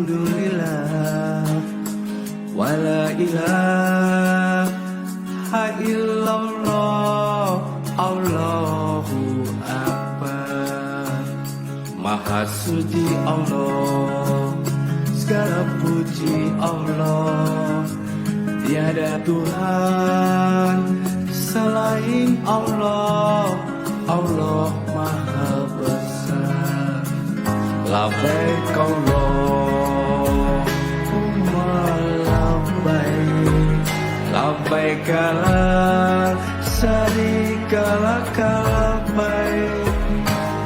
Alhamdulillah, wala ilaha illallah, Allahu Akbar. Maha suci Allah, segala puji Allah, tiada Tuhan selain Allah, Allah Maha Besar. Labbaik Allahumma labbaik, labbaik la syarika lak labbaik,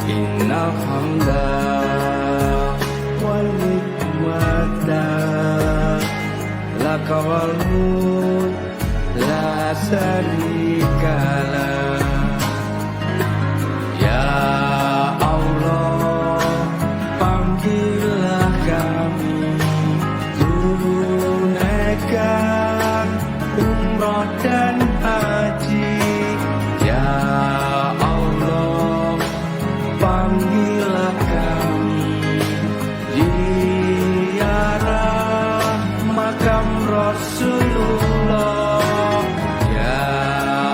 innal hamda wal nikmata lak wal mulk la syarika lak. Ya Allah, panggillah kami tunaikan umrah dan haji. Ya Allah, panggillah kami ziarah makam Rasulullah. Ya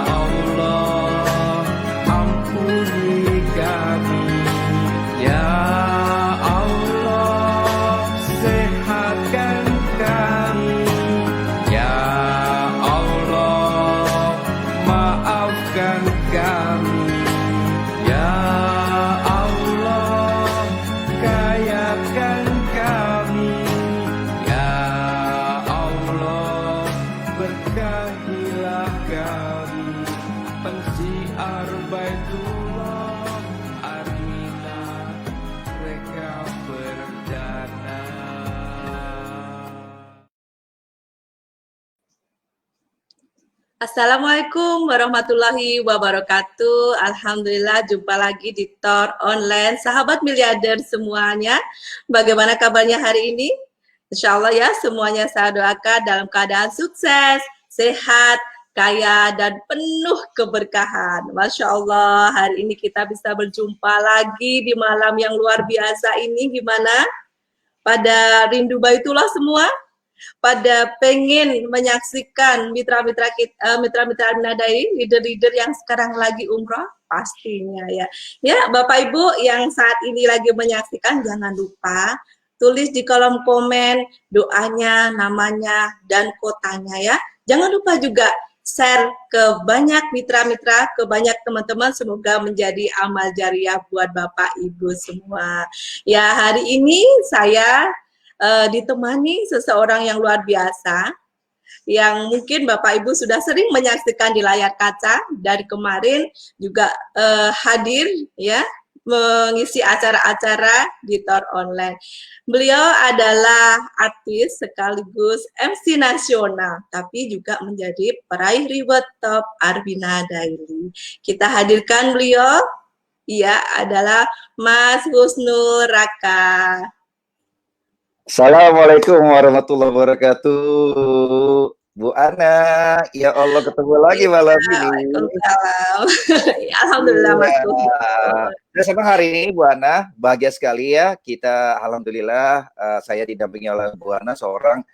Allah, ampuni kami. Ya Allah, sehatkan kami. Ya Allah, maafkan kami. Ya Allah, kayakan kami. Ya Allah, berkahilah kami. Pensiar Baitullah Armina mereka perdana. Assalamualaikum warahmatullahi wabarakatuh. Alhamdulillah jumpa lagi di Tor Online. Sahabat miliarder semuanya, bagaimana kabarnya hari ini? Insya Allah ya, semuanya saya doakan dalam keadaan sukses, sehat, kaya, dan penuh keberkahan. Masya Allah, hari ini kita bisa berjumpa lagi di malam yang luar biasa ini. Gimana? Pada rindu Baitullah semua? Pada pengen menyaksikan mitra-mitra kita, mitra-mitra Aminadai, leader-leader yang sekarang lagi umroh, pastinya ya. Ya, Bapak Ibu yang saat ini lagi menyaksikan, jangan lupa tulis di kolom komen doanya, namanya, dan kotanya ya. Jangan lupa juga share ke banyak mitra-mitra, ke banyak teman-teman, semoga menjadi amal jariah buat Bapak Ibu semua. Ya, hari ini saya ditemani seseorang yang luar biasa, yang mungkin Bapak Ibu sudah sering menyaksikan di layar kaca, dari kemarin juga hadir ya, mengisi acara-acara di Tor Online. Beliau adalah artis sekaligus MC nasional, tapi juga menjadi peraih reward top Arvina Daily. Kita hadirkan beliau, ia adalah Mas Husnul Raka. Assalamualaikum warahmatullahi wabarakatuh, Bu Ana. Ya Allah, ketemu lagi malam ini. Waalaikumsalam. Alhamdulillah Mas Husnul. Saya senang hari ini Bu Ana, bahagia sekali ya. Kita alhamdulillah, saya didampingi oleh Bu Ana, seorang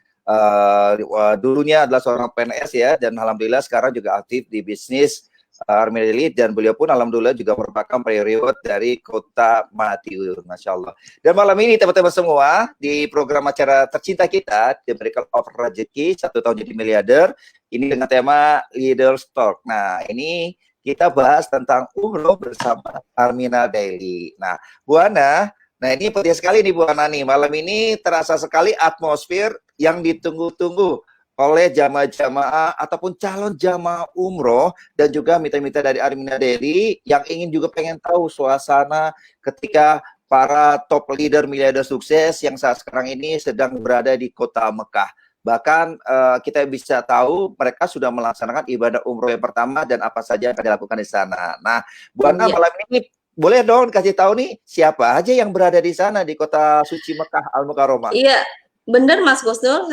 dulunya adalah seorang PNS ya, dan alhamdulillah sekarang juga aktif di bisnis Army Elite, dan beliau pun alhamdulillah juga merupakan reward dari Kota Madiun, Masya Allah. Dan malam ini teman-teman semua, di program acara tercinta kita, The Miracle of Rezeki, 1 tahun jadi miliarder, ini dengan tema Leaders Talk. Nah, ini kita bahas tentang umroh bersama Armina Daily. Nah, Bu Ana, nah ini penting sekali nih Bu Ana nih, malam ini terasa sekali atmosfer yang ditunggu-tunggu oleh jamaah-jamaah ataupun calon jamaah umroh, dan juga mitra-mitra dari Armina Daily yang ingin juga pengen tahu suasana ketika para top leader miliarder sukses yang saat sekarang ini sedang berada di kota Mekah. Bahkan kita bisa tahu mereka sudah melaksanakan ibadah umroh yang pertama dan apa saja yang akan dilakukan di sana. Nah, Bu Ana, malam ini boleh dong kasih tahu nih siapa aja yang berada di sana di kota suci Mekah Al-Mukarramah? Iya, Benar Mas Gusnul,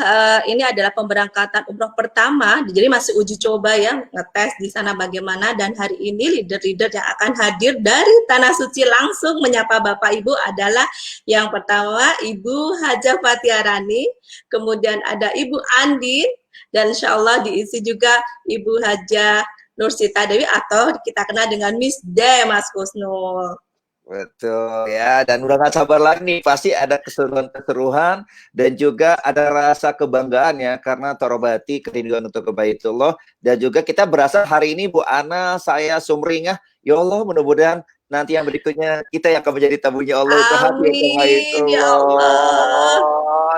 ini adalah pemberangkatan umroh pertama, jadi masih uji coba ya, ngetes di sana bagaimana, dan hari ini leader-leader yang akan hadir dari Tanah Suci langsung menyapa Bapak Ibu adalah yang pertama Ibu Hajah Fatiarani, kemudian ada Ibu Andi, dan insya Allah diisi juga Ibu Hajah Nursita Dewi atau kita kenal dengan Miss D, Mas Gusnul. Betul ya, dan udah gak sabar lagi nih, pasti ada keseruan-keseruan dan juga ada rasa kebanggaan ya, karena Torobati kerinduan untuk Baitullah, dan juga kita berasa hari ini Bu Ana, saya sumringah, ya Allah mudah-mudahan nanti yang berikutnya kita yang akan menjadi tamunya Allah untuk hati ke Amin ya Allah.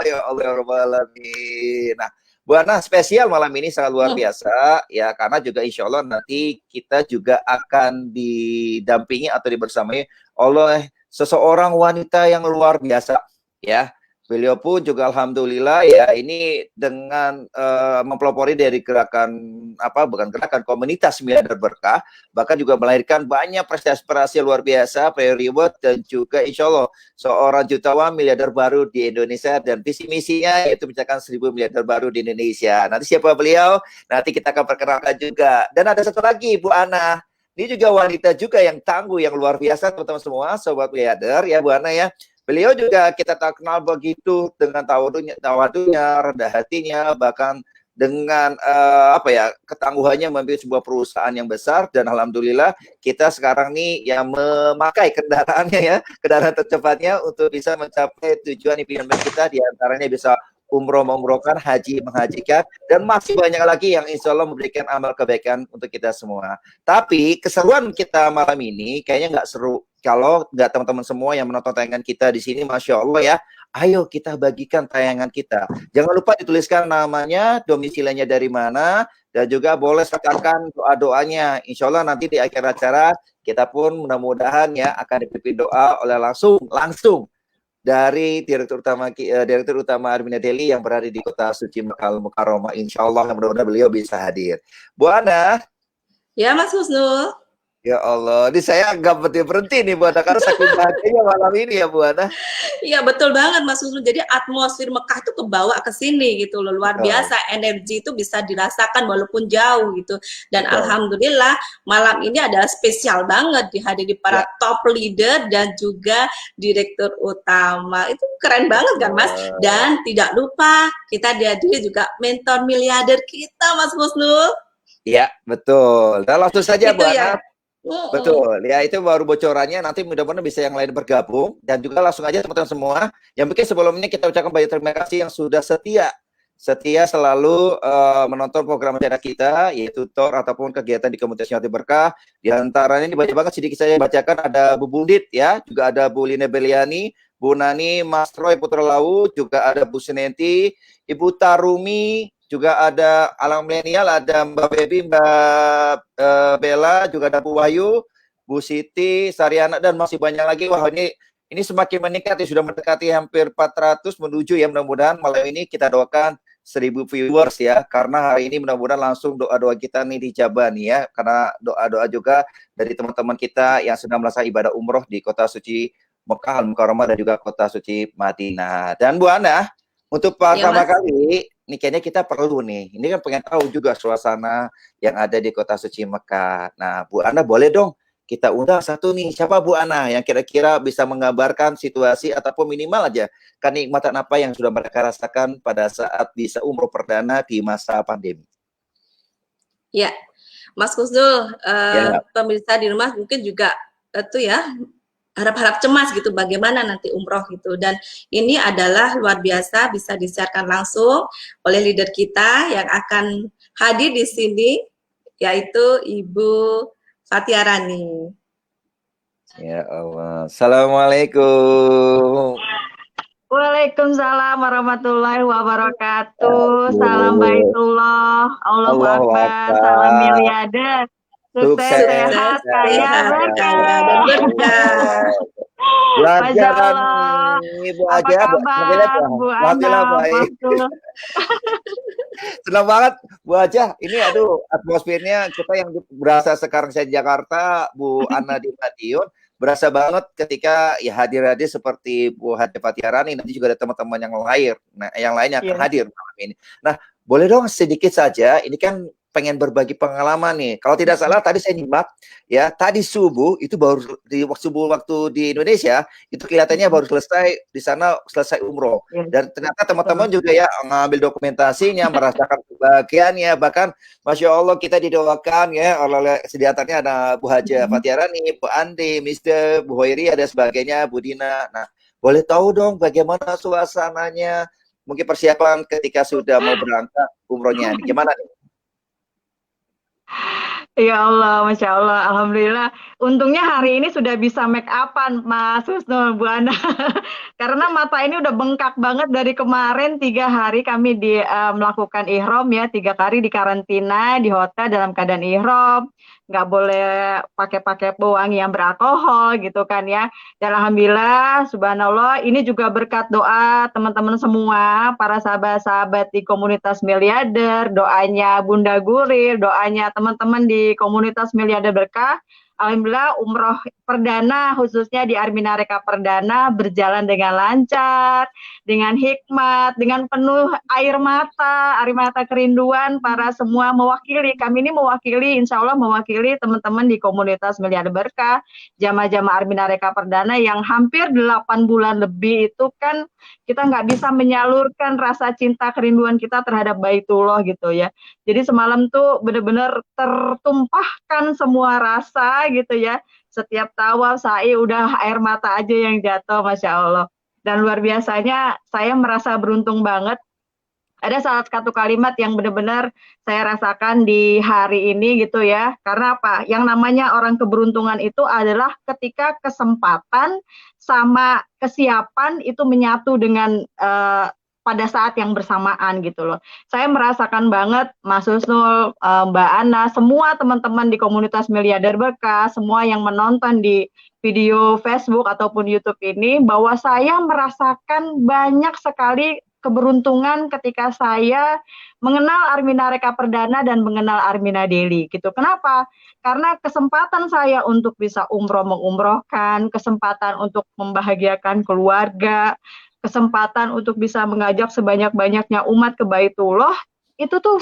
Ya Allah ya Rabbal Alamin. Nah, Bu Ana, spesial malam ini sangat luar biasa ya, karena juga insya Allah nanti kita juga akan didampingi atau dibersamai oleh seseorang wanita yang luar biasa ya. Beliau pun juga alhamdulillah ya, ini dengan mempelopori dari gerakan bukan gerakan, komunitas Miliarder Berkah, bahkan juga melahirkan banyak prestasi-prestasi luar biasa, reward, dan juga insya Allah seorang jutawan miliarder baru di Indonesia, dan visi misinya yaitu menciptakan 1000 miliarder baru di Indonesia. Nanti siapa beliau? Nanti kita akan perkenalkan juga. Dan ada satu lagi Bu Ana. Ini juga wanita juga yang tangguh, yang luar biasa teman-teman semua, sobat miliarder ya Bu Ana ya. Beliau juga kita tak kenal begitu dengan tawadunya, rendah hatinya, bahkan dengan ketangguhannya memimpin sebuah perusahaan yang besar, dan alhamdulillah kita sekarang nih yang memakai kendaraannya ya, kendaraan tercepatnya untuk bisa mencapai tujuan impian kita, diantaranya bisa umroh mengumrohkan, haji menghajikan, dan masih banyak lagi yang insya Allah memberikan amal kebaikan untuk kita semua. Tapi keseruan kita malam ini kayaknya nggak seru kalau nggak teman-teman semua yang menonton tayangan kita di sini, Masya Allah ya. Ayo kita bagikan tayangan kita. Jangan lupa dituliskan namanya, domisilinya dari mana, dan juga boleh sertakan doa-doanya. Insya Allah nanti di akhir acara kita pun mudah-mudahan ya akan dipimpin doa oleh langsung dari Direktur Utama Armina Deli yang berada di Kota Suci Makkah Mukarramah. Insya Allah mudah-mudahan beliau bisa hadir. Bu Ana. Ya Mas Husnul. Ya Allah, ini saya nggak berhenti nih Bu Ana, karena saking bahagianya malam ini ya Bu Ana. Iya betul banget Mas Husnul, jadi atmosfer Mekah itu kebawa ke sini gitu loh, luar biasa, energi itu bisa dirasakan walaupun jauh gitu. Dan alhamdulillah malam ini adalah spesial banget, dihadiri para top leader dan juga direktur utama. Itu keren banget kan Mas. Dan tidak lupa kita dihadiri juga mentor miliarder kita Mas Husnul. Iya betul, dan langsung saja Bu Ana. Ya. Betul, ya itu baru bocorannya, nanti mudah-mudahan bisa yang lain bergabung, dan juga langsung aja teman-teman semua, yang mungkin sebelumnya kita ucapkan banyak terima kasih yang sudah setia selalu menonton program acara kita, yaitu TOR ataupun kegiatan di komunitas Miliarder Berkah. Di antaranya ini banyak banget, sedikit saya bacakan, ada Bu Bundit ya, juga ada Bu Lina Beliani, Bu Nani, Mas Roy Putra Lau, juga ada Bu Sinenti, Ibu Tarumi, juga ada Alam Milenial, ada Mbak Baby, Mbak Bella, juga ada Bu Wahyu, Bu Siti, Sariana, dan masih banyak lagi. Wah, ini semakin meningkat ya, sudah mendekati hampir 400 menuju ya, mudah-mudahan malam ini kita doakan 1000 viewers ya, karena hari ini mudah-mudahan langsung doa-doa kita nih dijabah nih ya, karena doa-doa juga dari teman-teman kita yang sedang melaksanakan ibadah umroh di Kota Suci Mekah Al-Mukarramah dan juga Kota Suci Madinah. Dan Bu Ana, untuk pertama kali, ini kayaknya kita perlu nih, ini kan pengen tahu juga suasana yang ada di Kota Suci Mekah. Nah, Bu Ana boleh dong kita undang satu nih, siapa Bu Ana yang kira-kira bisa menggambarkan situasi ataupun minimal aja kenikmatan apa yang sudah mereka rasakan pada saat bisa umroh perdana di masa pandemi. Ya, Mas Husnul, pemirsa di rumah mungkin juga itu ya, harap-harap cemas gitu bagaimana nanti umroh gitu, dan ini adalah luar biasa bisa disiarkan langsung oleh leader kita yang akan hadir di sini, yaitu Ibu Fatiarani. Ya Allah, Assalamualaikum. Waalaikumsalam warahmatullahi wabarakatuh. Salam Baitullah, Allahu Akbar, salam miliarder. Sukses, sehat, kaya, berkah. Pelajaran Ibu aja, Bu Ana, senang banget Bu Aja. Ini aduh atmosfernya kita yang berasa sekarang saya di Jakarta, Bu Ana di Madiun. berasa banget ketika ya hadir-hadir seperti Bu Hade Fathiarani, nanti juga ada teman-teman yang lain yang akan hadir malam ini. Nah, boleh dong sedikit saja, ini kan pengen berbagi pengalaman nih. Kalau tidak salah tadi saya nyimak ya, tadi subuh itu baru di subuh waktu di Indonesia itu kelihatannya baru selesai di sana, selesai umroh. Dan ternyata teman-teman juga ya ngambil dokumentasinya, merasakan kebahagiaannya, bahkan Masya Allah kita didoakan ya oleh sediatannya ada Bu Haja Fathiarani, Bu Andi, Mister, Bu Hoiri, ada sebagainya, Bu Dina. Nah, boleh tahu dong bagaimana suasananya, mungkin persiapan ketika sudah mau berangkat umrohnya, gimana nih? Ya Allah, Masya Allah, Alhamdulillah. Untungnya hari ini sudah bisa make upan, Mas Husnul, Bu Ana. Karena mata ini udah bengkak banget dari kemarin 3 hari kami melakukan ihram ya, 3 hari di karantina di hotel dalam keadaan ihram. Nggak boleh pakai pewangi yang beralkohol gitu kan ya. Dan Alhamdulillah, subhanallah, ini juga berkat doa teman-teman semua, para sahabat-sahabat di komunitas Miliarder, doanya Bunda Guril, doanya teman-teman di komunitas Miliarder Berkah. Alhamdulillah umroh perdana khususnya di Armina Reka Perdana berjalan dengan lancar, dengan hikmat, dengan penuh air mata kerinduan para semua mewakili. Kami ini mewakili, insya Allah mewakili teman-teman di komunitas Miliarder Berkah, jamaah-jamaah Armina Reka Perdana yang hampir 8 bulan lebih itu kan kita nggak bisa menyalurkan rasa cinta kerinduan kita terhadap Baitullah gitu ya. Jadi semalam tuh benar-benar tertumpahkan semua rasa gitu ya. Setiap tawaf sa'i udah air mata aja yang jatuh, Masya Allah. Dan luar biasanya saya merasa beruntung banget. Ada salah satu kalimat yang benar-benar saya rasakan di hari ini gitu ya. Karena apa? Yang namanya orang keberuntungan itu adalah ketika kesempatan sama kesiapan itu menyatu dengan pada saat yang bersamaan gitu loh. Saya merasakan banget Mas Husnul, Mbak Ana, semua teman-teman di komunitas Miliarder Berkah, semua yang menonton di video Facebook ataupun YouTube ini, bahwa saya merasakan banyak sekali keberuntungan ketika saya mengenal Armina Reka Perdana dan mengenal Armina Daily gitu. Kenapa? Karena kesempatan saya untuk bisa umroh mengumrohkan, kesempatan untuk membahagiakan keluarga, kesempatan untuk bisa mengajak sebanyak-banyaknya umat ke Baitullah, itu tuh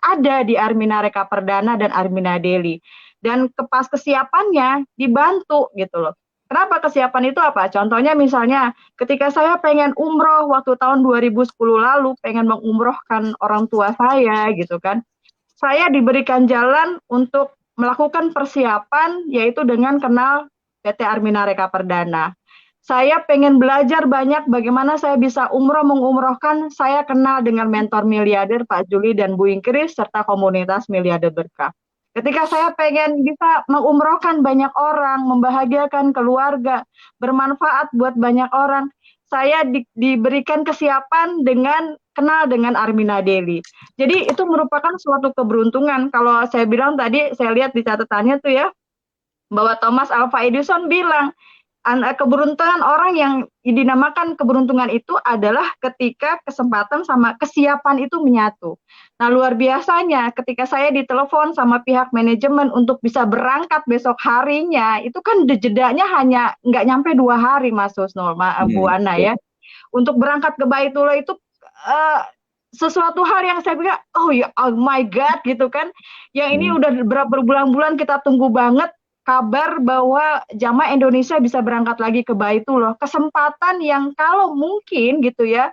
ada di Armina Reka Perdana dan Armina Daily. Dan pas kesiapannya dibantu gitu loh. Kenapa kesiapan itu apa? Contohnya misalnya ketika saya pengen umroh waktu tahun 2010 lalu, pengen mengumrohkan orang tua saya gitu kan. Saya diberikan jalan untuk melakukan persiapan yaitu dengan kenal PT Armina Reka Perdana. Saya pengen belajar banyak bagaimana saya bisa umroh mengumrohkan, saya kenal dengan mentor miliarder Pak Juli dan Bu Ingkris serta komunitas Miliarder Berkah. Ketika saya pengen bisa mengumrohkan banyak orang, membahagiakan keluarga, bermanfaat buat banyak orang, saya diberikan kesiapan dengan kenal dengan Armina Daily. Jadi itu merupakan suatu keberuntungan. Kalau saya bilang tadi, saya lihat di catatannya tuh ya, bahwa Thomas Alva Edison bilang, keberuntungan orang yang dinamakan keberuntungan itu adalah ketika kesempatan sama kesiapan itu menyatu. Nah luar biasanya ketika saya ditelepon sama pihak manajemen untuk bisa berangkat besok harinya, itu kan jedanya hanya nggak nyampe 2 hari Mas Husnul, Bu Ana ya. Untuk berangkat ke Baitullah itu sesuatu hal yang saya pikir, oh my God gitu kan. Yang ini udah berbulan-bulan kita tunggu banget kabar bahwa jamaah Indonesia bisa berangkat lagi ke Baitullah. Kesempatan yang kalau mungkin gitu ya,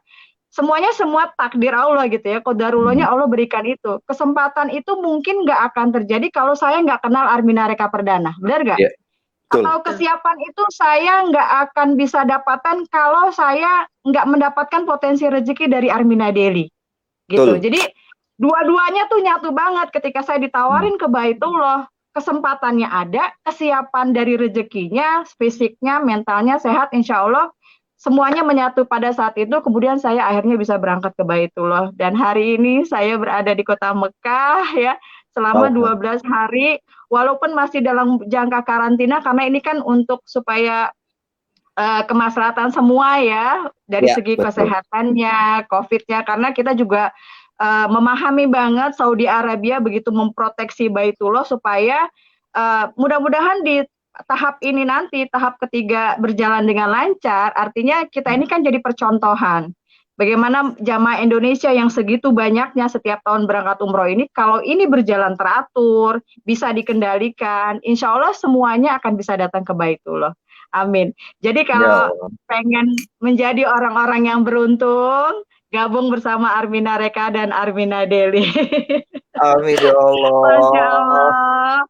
semuanya semua takdir Allah gitu ya, qadarullahnya Allah berikan itu. Kesempatan itu mungkin nggak akan terjadi kalau saya nggak kenal Armina Reka Perdana, benar nggak? Yeah. Atau kesiapan itu saya nggak akan bisa dapatkan kalau saya nggak mendapatkan potensi rezeki dari Armina Daily, gitu. Jadi dua-duanya tuh nyatu banget ketika saya ditawarin ke Baitullah. Kesempatannya ada, kesiapan dari rezekinya, fisiknya, mentalnya sehat, insya Allah semuanya menyatu pada saat itu. Kemudian saya akhirnya bisa berangkat ke Baitullah. Dan hari ini saya berada di kota Mekah ya selama 12 hari, walaupun masih dalam jangka karantina karena ini kan untuk supaya kemaslahatan semua ya dari segi kesehatannya, COVID-nya, karena kita juga memahami banget Saudi Arabia begitu memproteksi Baitullah supaya mudah-mudahan di tahap ini nanti, tahap ketiga berjalan dengan lancar, artinya kita ini kan jadi percontohan. Bagaimana jamaah Indonesia yang segitu banyaknya setiap tahun berangkat umroh ini, kalau ini berjalan teratur, bisa dikendalikan, insya Allah semuanya akan bisa datang ke Baitullah. Amin. Jadi Ya kalau Allah. pengen menjadi orang-orang yang beruntung, gabung bersama Armina Reka dan Armina Deli. Amin ya Masya Allah. Allah.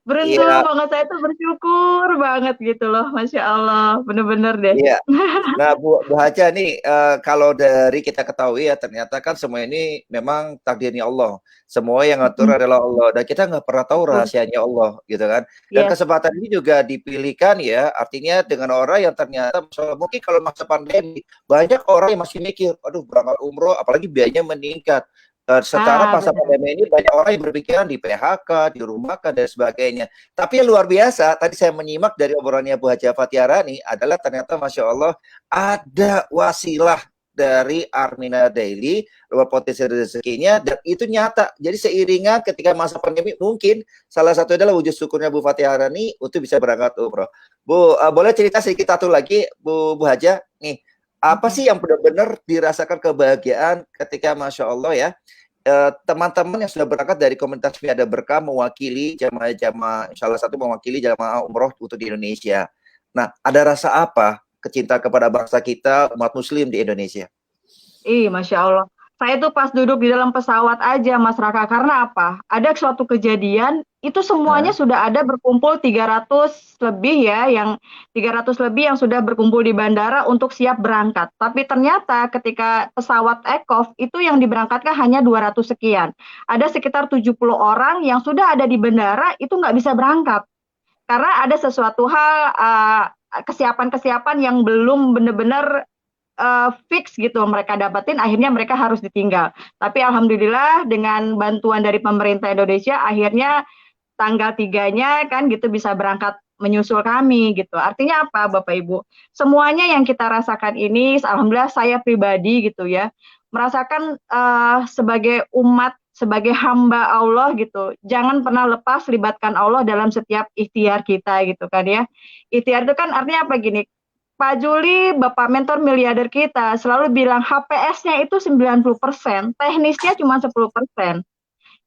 Beruntung Iya, banget, saya tuh bersyukur banget gitu loh. Masya Allah, bener-bener deh. iya. Nah, Bu Haja nih, kalau dari kita ketahui ya, ternyata kan semua ini memang takdirnya Allah. Semua yang ngatur adalah Allah, dan kita nggak pernah tahu Betul. rahasianya Allah, gitu kan. Dan Yes. kesempatan ini juga dipilihkan ya, artinya dengan orang yang ternyata, mungkin kalau masa pandemi, banyak orang yang masih mikir, aduh berangkat umroh, apalagi biayanya meningkat. Secara masa Benar. pandemi ini banyak orang yang berpikiran di PHK, dirumahkan, dan sebagainya. Tapi yang luar biasa, tadi saya menyimak dari obrolannya Bu Haja Fathiarani adalah ternyata Masya Allah, ada wasilah dari Armina Daily, luar potensi rezekinya, dan itu nyata. Jadi seiringan ketika masa pandemi, mungkin salah satu adalah wujud syukurnya Bu Fathiarani untuk bisa berangkat umroh. Bu, boleh cerita sedikit satu lagi, Bu Haja? Nih, apa sih yang benar-benar dirasakan kebahagiaan ketika Masya Allah ya, teman-teman yang sudah berangkat dari komunitas Miada Berkah mewakili jamaah-jamaah, salah satu mewakili jamaah umroh untuk di Indonesia. Nah, ada rasa apa kecintaan kepada bangsa kita, umat muslim di Indonesia? Masya Allah. Saya tuh pas duduk di dalam pesawat aja, Mas Raka. Karena apa? Ada suatu kejadian, itu semuanya Nah, sudah ada berkumpul 300 lebih ya, yang 300 lebih yang sudah berkumpul di bandara untuk siap berangkat. Tapi ternyata ketika pesawat take off, itu yang diberangkatkan hanya 200 sekian. Ada sekitar 70 orang yang sudah ada di bandara, itu nggak bisa berangkat. Karena ada sesuatu hal, kesiapan-kesiapan yang belum benar-benar fix gitu mereka dapetin, akhirnya mereka harus ditinggal. Tapi alhamdulillah dengan bantuan dari pemerintah Indonesia, akhirnya tanggal 3-nya kan gitu bisa berangkat menyusul kami gitu. Artinya apa Bapak Ibu? Semuanya yang kita rasakan ini, alhamdulillah saya pribadi gitu ya, merasakan sebagai umat, sebagai hamba Allah gitu, jangan pernah lepas libatkan Allah dalam setiap ikhtiar kita gitu kan ya. Ikhtiar itu kan artinya apa gini, Pak Juli, Bapak mentor miliarder kita, selalu bilang HPS-nya itu 90%, teknisnya cuma 10%.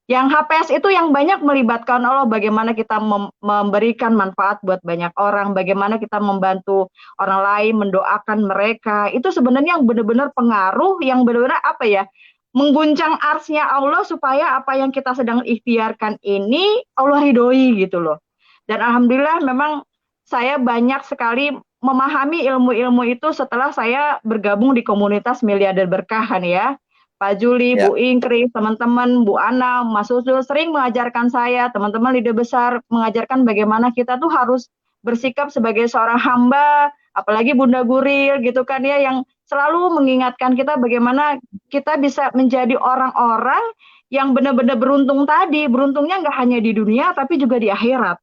Yang HPS itu yang banyak melibatkan Allah, bagaimana kita memberikan manfaat buat banyak orang, bagaimana kita membantu orang lain, mendoakan mereka. Itu sebenarnya yang benar-benar pengaruh, yang benar-benar apa ya, mengguncang arsnya Allah supaya apa yang kita sedang ikhtiarkan ini Allah ridhoi gitu loh. Dan alhamdulillah memang saya banyak sekali memahami ilmu-ilmu itu setelah saya bergabung di komunitas Miliarder Berkahan ya. Pak Juli, ya, Bu Ingkris, teman-teman, Bu Ana, Mas Usul sering mengajarkan saya, teman-teman leader besar mengajarkan bagaimana kita tuh harus bersikap sebagai seorang hamba, apalagi Bunda Guril gitu kan ya, yang selalu mengingatkan kita bagaimana kita bisa menjadi orang-orang yang benar-benar beruntung tadi. Beruntungnya nggak hanya di dunia, tapi juga di akhirat.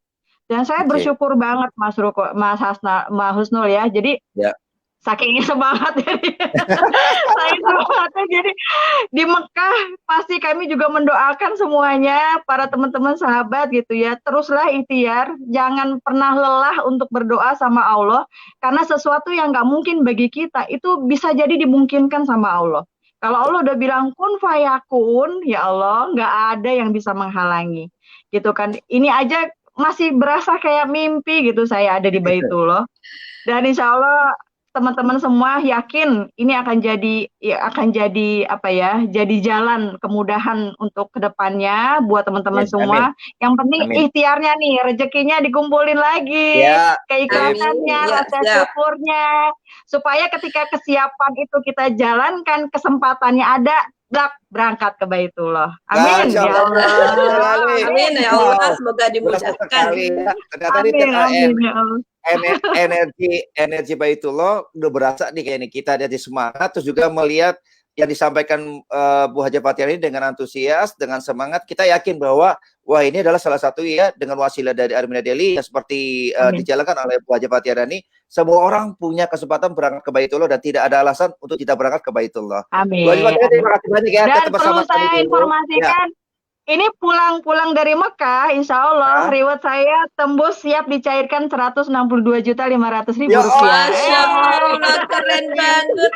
Dan saya oke. bersyukur banget Mas Ruko, Mas Husnul ya. Jadi Ya, saking semangat jadi saya semangatnya jadi di Mekah pasti kami juga mendoakan semuanya para teman-teman sahabat gitu ya, teruslah ikhtiar, jangan pernah lelah untuk berdoa sama Allah, karena sesuatu yang nggak mungkin bagi kita itu bisa jadi dimungkinkan sama Allah. Kalau Allah udah bilang kun fayakun, ya Allah nggak ada yang bisa menghalangi gitu kan. Ini aja masih berasa kayak mimpi gitu saya ada di Baitullah, dan insya Allah teman-teman semua yakin ini akan jadi apa ya, jadi jalan kemudahan untuk kedepannya buat teman-teman amin, amin, semua. Yang penting amin. ikhtiarnya nih, rezekinya dikumpulin lagi, Ya, keikhlasannya, Amin. Ya, rasa siap. syukurnya, supaya ketika kesiapan itu kita jalankan, kesempatannya ada, berangkat ke Baitullah. Amin Masya ya Allah. Allah. Amin ya Wow, Allah, semoga berasa dimudahkan. sekali ya. Ternyata ini Amin ya Allah. energi Baitullah udah berasa nih kayak ini, kita jadi semangat, terus juga melihat yang disampaikan Bu Haja Fathiarani dengan antusias, dengan semangat, kita yakin bahwa wah ini adalah salah satu ya dengan wasilah dari Armina Daily yang seperti Amin. dijalankan oleh Bu Haja Fathiarani, semua orang punya kesempatan berangkat ke Baitullah dan tidak ada alasan untuk tidak berangkat ke Baitullah. Bu Haja Amin. Fathiarani terima kasih banyak ya Dan tetap perlu bersama kami saya dulu. Ya, informasikan, Ini pulang dari Mekah, insya Allah Hah? reward saya tembus siap dicairkan 162.500.000 Ya rupiah. Masya Allah, Allah, keren banget.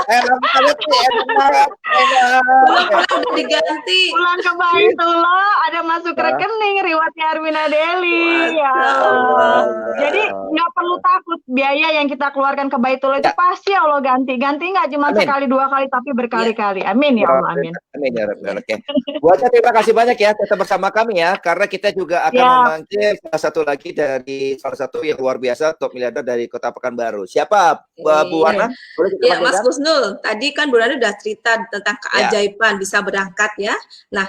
enak banget nih, enak banget, enak. Pulang-pulang udah diganti. Pulang ke Baitullah, ada masuk Hah? rekening rewardnya Armina Deli. Ya Masya Allah. Allah. Jadi nggak perlu takut biaya yang kita keluarkan ke Baitullah itu Ya, pasti Allah ganti. Ganti nggak cuma amin. sekali dua kali tapi Ya, berkali-kali. Amin ya Allah, amin. Amin ya Rabbi. ya. Oke. Bu Aca, terima kasih banyak ya tetap bersama kami ya, karena kita juga akan Ya, memanggil salah satu lagi dari salah satu yang luar biasa top miliarder dari Kota Pekanbaru. Siapa? Bu Iya. Wana? Boleh kita Ya, Mas panggilkan? Husnul, tadi kan Bu Rana udah cerita tentang Ya. keajaiban bisa berangkat ya. Nah,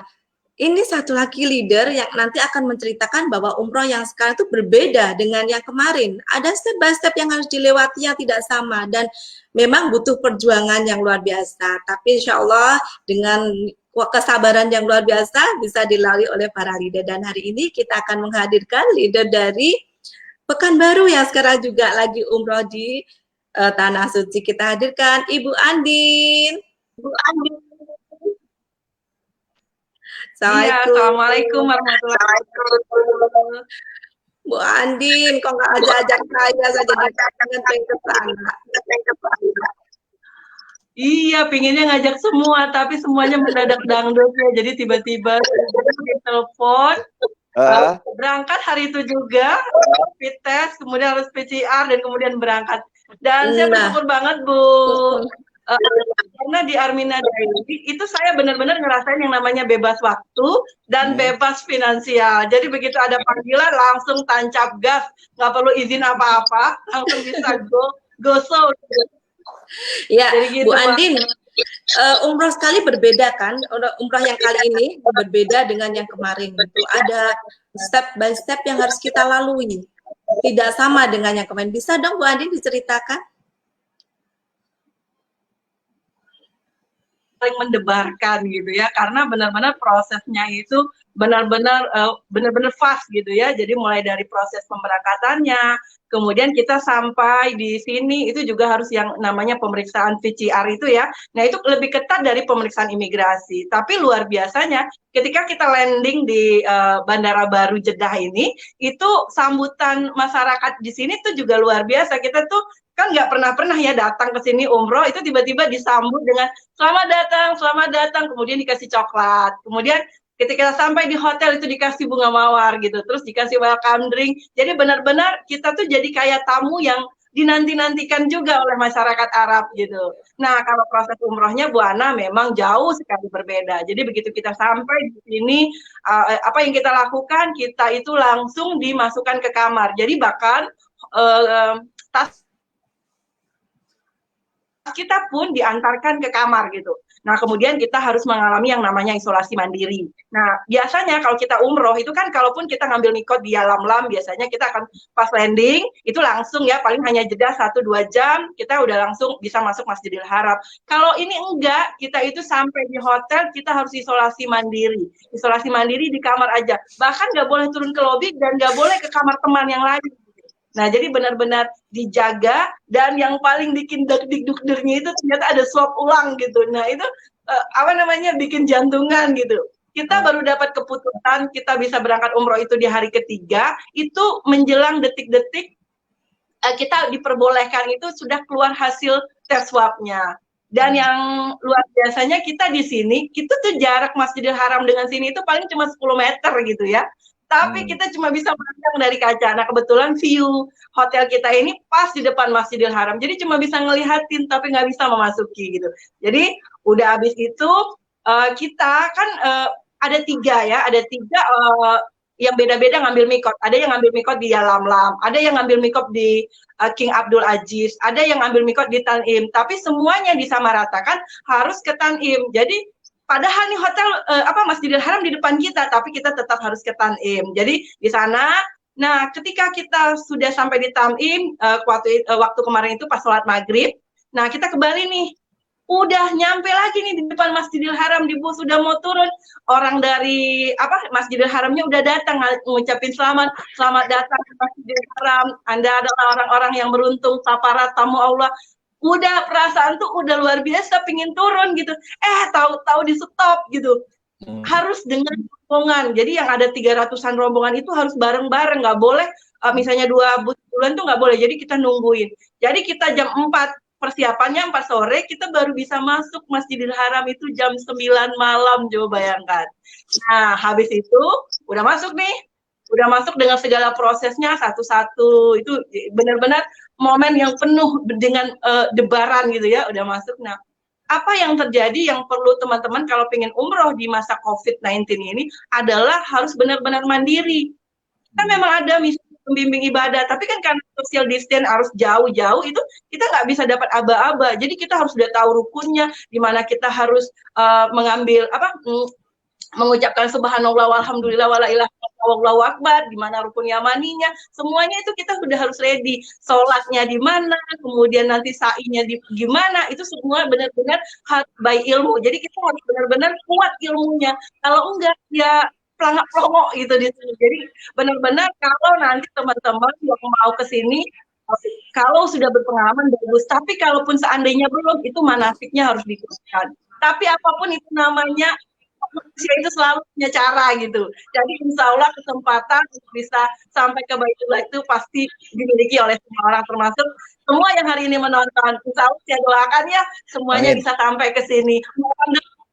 ini satu lagi leader yang nanti akan menceritakan bahwa umroh yang sekarang itu berbeda dengan yang kemarin. Ada step by step yang harus dilewati yang tidak sama dan memang butuh perjuangan yang luar biasa. Tapi insya Allah dengan kesabaran yang luar biasa bisa dilalui oleh para leader. Dan hari ini kita akan menghadirkan leader dari Pekanbaru yang sekarang juga lagi umroh di Tanah Suci. Kita hadirkan Ibu Andin. Ibu Andin. Iya, Assalamualaikum warahmatullahi wabarakatuh. Bu Andin, kok nggak ajak-ajak saya saja pengen ke sana. Iya, pinginnya ngajak semua, tapi semuanya mendadak dangdut ya. Jadi tiba-tiba telepon, berangkat hari itu juga, fit test, kemudian harus PCR, dan kemudian berangkat. Dan saya bersyukur banget, Bu. Karena di Armina Daily itu saya benar-benar ngerasain yang namanya bebas waktu dan bebas finansial. Jadi begitu ada panggilan langsung tancap gas, nggak perlu izin apa-apa, langsung bisa go so. Ya, gitu, Bu Andin, umroh sekali berbeda kan? Umroh yang kali ini berbeda dengan yang kemarin. Itu ada step by step yang harus kita lalui. Tidak sama dengan yang kemarin. Bisa dong Bu Andin diceritakan? Paling mendebarkan gitu ya, karena benar-benar prosesnya itu benar-benar fast gitu ya. Jadi mulai dari proses pemberangkatannya, kemudian kita sampai di sini itu juga harus yang namanya pemeriksaan PCR itu ya. Nah itu lebih ketat dari pemeriksaan imigrasi. Tapi luar biasanya ketika kita landing di Bandara Baru Jeddah ini, itu sambutan masyarakat di sini tuh juga luar biasa. Kita tuh kan nggak pernah ya datang ke sini umroh, itu tiba-tiba disambut dengan selamat datang, kemudian dikasih coklat, kemudian ketika kita sampai di hotel itu dikasih bunga mawar gitu, terus dikasih welcome drink. Jadi benar-benar kita tuh jadi kayak tamu yang dinanti-nantikan juga oleh masyarakat Arab gitu. Nah, kalau proses umrohnya Bu Ana memang jauh sekali berbeda. Jadi begitu kita sampai di sini, apa yang kita lakukan, kita itu langsung dimasukkan ke kamar. Jadi bahkan tas kita pun diantarkan ke kamar gitu. Nah, kemudian kita harus mengalami yang namanya isolasi mandiri. Nah, biasanya kalau kita umroh itu kan kalaupun kita ngambil mikot di Yalamlam, biasanya kita akan pas landing, itu langsung ya, paling hanya jeda 1-2 jam, kita udah langsung bisa masuk Masjidil Haram. Kalau ini enggak, kita itu sampai di hotel, kita harus isolasi mandiri. Isolasi mandiri di kamar aja. Bahkan nggak boleh turun ke lobi dan nggak boleh ke kamar teman yang lain. Nah, jadi benar-benar dijaga, dan yang paling bikin deg-deg-degnya itu ternyata ada swab ulang gitu. Nah, itu bikin jantungan gitu. Kita baru dapat keputusan kita bisa berangkat umroh itu di hari ketiga, itu menjelang detik-detik kita diperbolehkan itu sudah keluar hasil tes swabnya. Dan yang luar biasanya kita di sini, itu tuh jarak Masjidil Haram dengan sini itu paling cuma 10 meter gitu ya. Tapi kita cuma bisa melihat dari kaca. Nah, kebetulan view hotel kita ini pas di depan Masjidil Haram. Jadi cuma bisa ngelihatin, tapi nggak bisa memasuki gitu. Jadi udah habis itu kita kan ada tiga yang beda-beda ngambil mikot. Ada yang ngambil mikot di Yalamlam, ada yang ngambil mikot di King Abdul Aziz, ada yang ngambil mikot di Tanim. Tapi semuanya disamaratakan harus ke Tanim. Jadi padahal nih hotel Masjidil Haram di depan kita, tapi kita tetap harus ke Tanim. Jadi di sana, nah ketika kita sudah sampai di Tanim, waktu kemarin itu pas sholat maghrib, nah kita kembali nih, udah nyampe lagi nih di depan Masjidil Haram, di bus sudah mau turun, orang dari Masjidil Haramnya udah datang ngucapin selamat datang ke Masjidil Haram, Anda adalah orang-orang yang beruntung, para tamu Allah. Udah perasaan tuh udah luar biasa, pingin turun gitu, tahu di stop gitu. harus dengan rombongan. Jadi yang ada 300-an rombongan itu harus bareng-bareng, nggak boleh misalnya 2 bulan tuh nggak boleh. Jadi kita nungguin. Jadi kita jam 4 persiapannya 4 sore, kita baru bisa masuk Masjidil Haram itu jam 9 malam, coba bayangkan. Nah, habis itu udah masuk nih. Udah masuk dengan segala prosesnya satu-satu. Itu benar-benar momen yang penuh dengan debaran gitu ya, udah masuk. Nah, apa yang terjadi yang perlu teman-teman kalau pengen umroh di masa COVID-19 ini adalah harus benar-benar mandiri. Kan memang ada misalnya pembimbing ibadah, tapi kan karena social distance harus jauh-jauh itu kita nggak bisa dapat aba-aba. Jadi kita harus sudah tahu rukunnya, di mana kita harus mengambil mengucapkan subhanallah walhamdulillah wala ilaha illallah wallahu akbar, di mana rukun yamaninya, semuanya itu kita sudah harus ready. Sholatnya di mana, kemudian nanti sa'inya di gimana, itu semua benar-benar harus by ilmu. Jadi kita harus benar-benar kuat ilmunya. Kalau enggak ya pelangak-pelongok gitu di sini. Jadi benar-benar kalau nanti teman-teman yang mau ke sini, kalau sudah berpengalaman bagus, tapi kalaupun seandainya belum, itu manasiknya harus diteruskan. Tapi apapun itu namanya, manusia itu selalu punya cara gitu. Jadi insya Allah kesempatan untuk bisa sampai ke Baitullah itu pasti dimiliki oleh semua orang, termasuk semua yang hari ini menonton. Insya Allah saya doakan ya semuanya bisa sampai ke sini.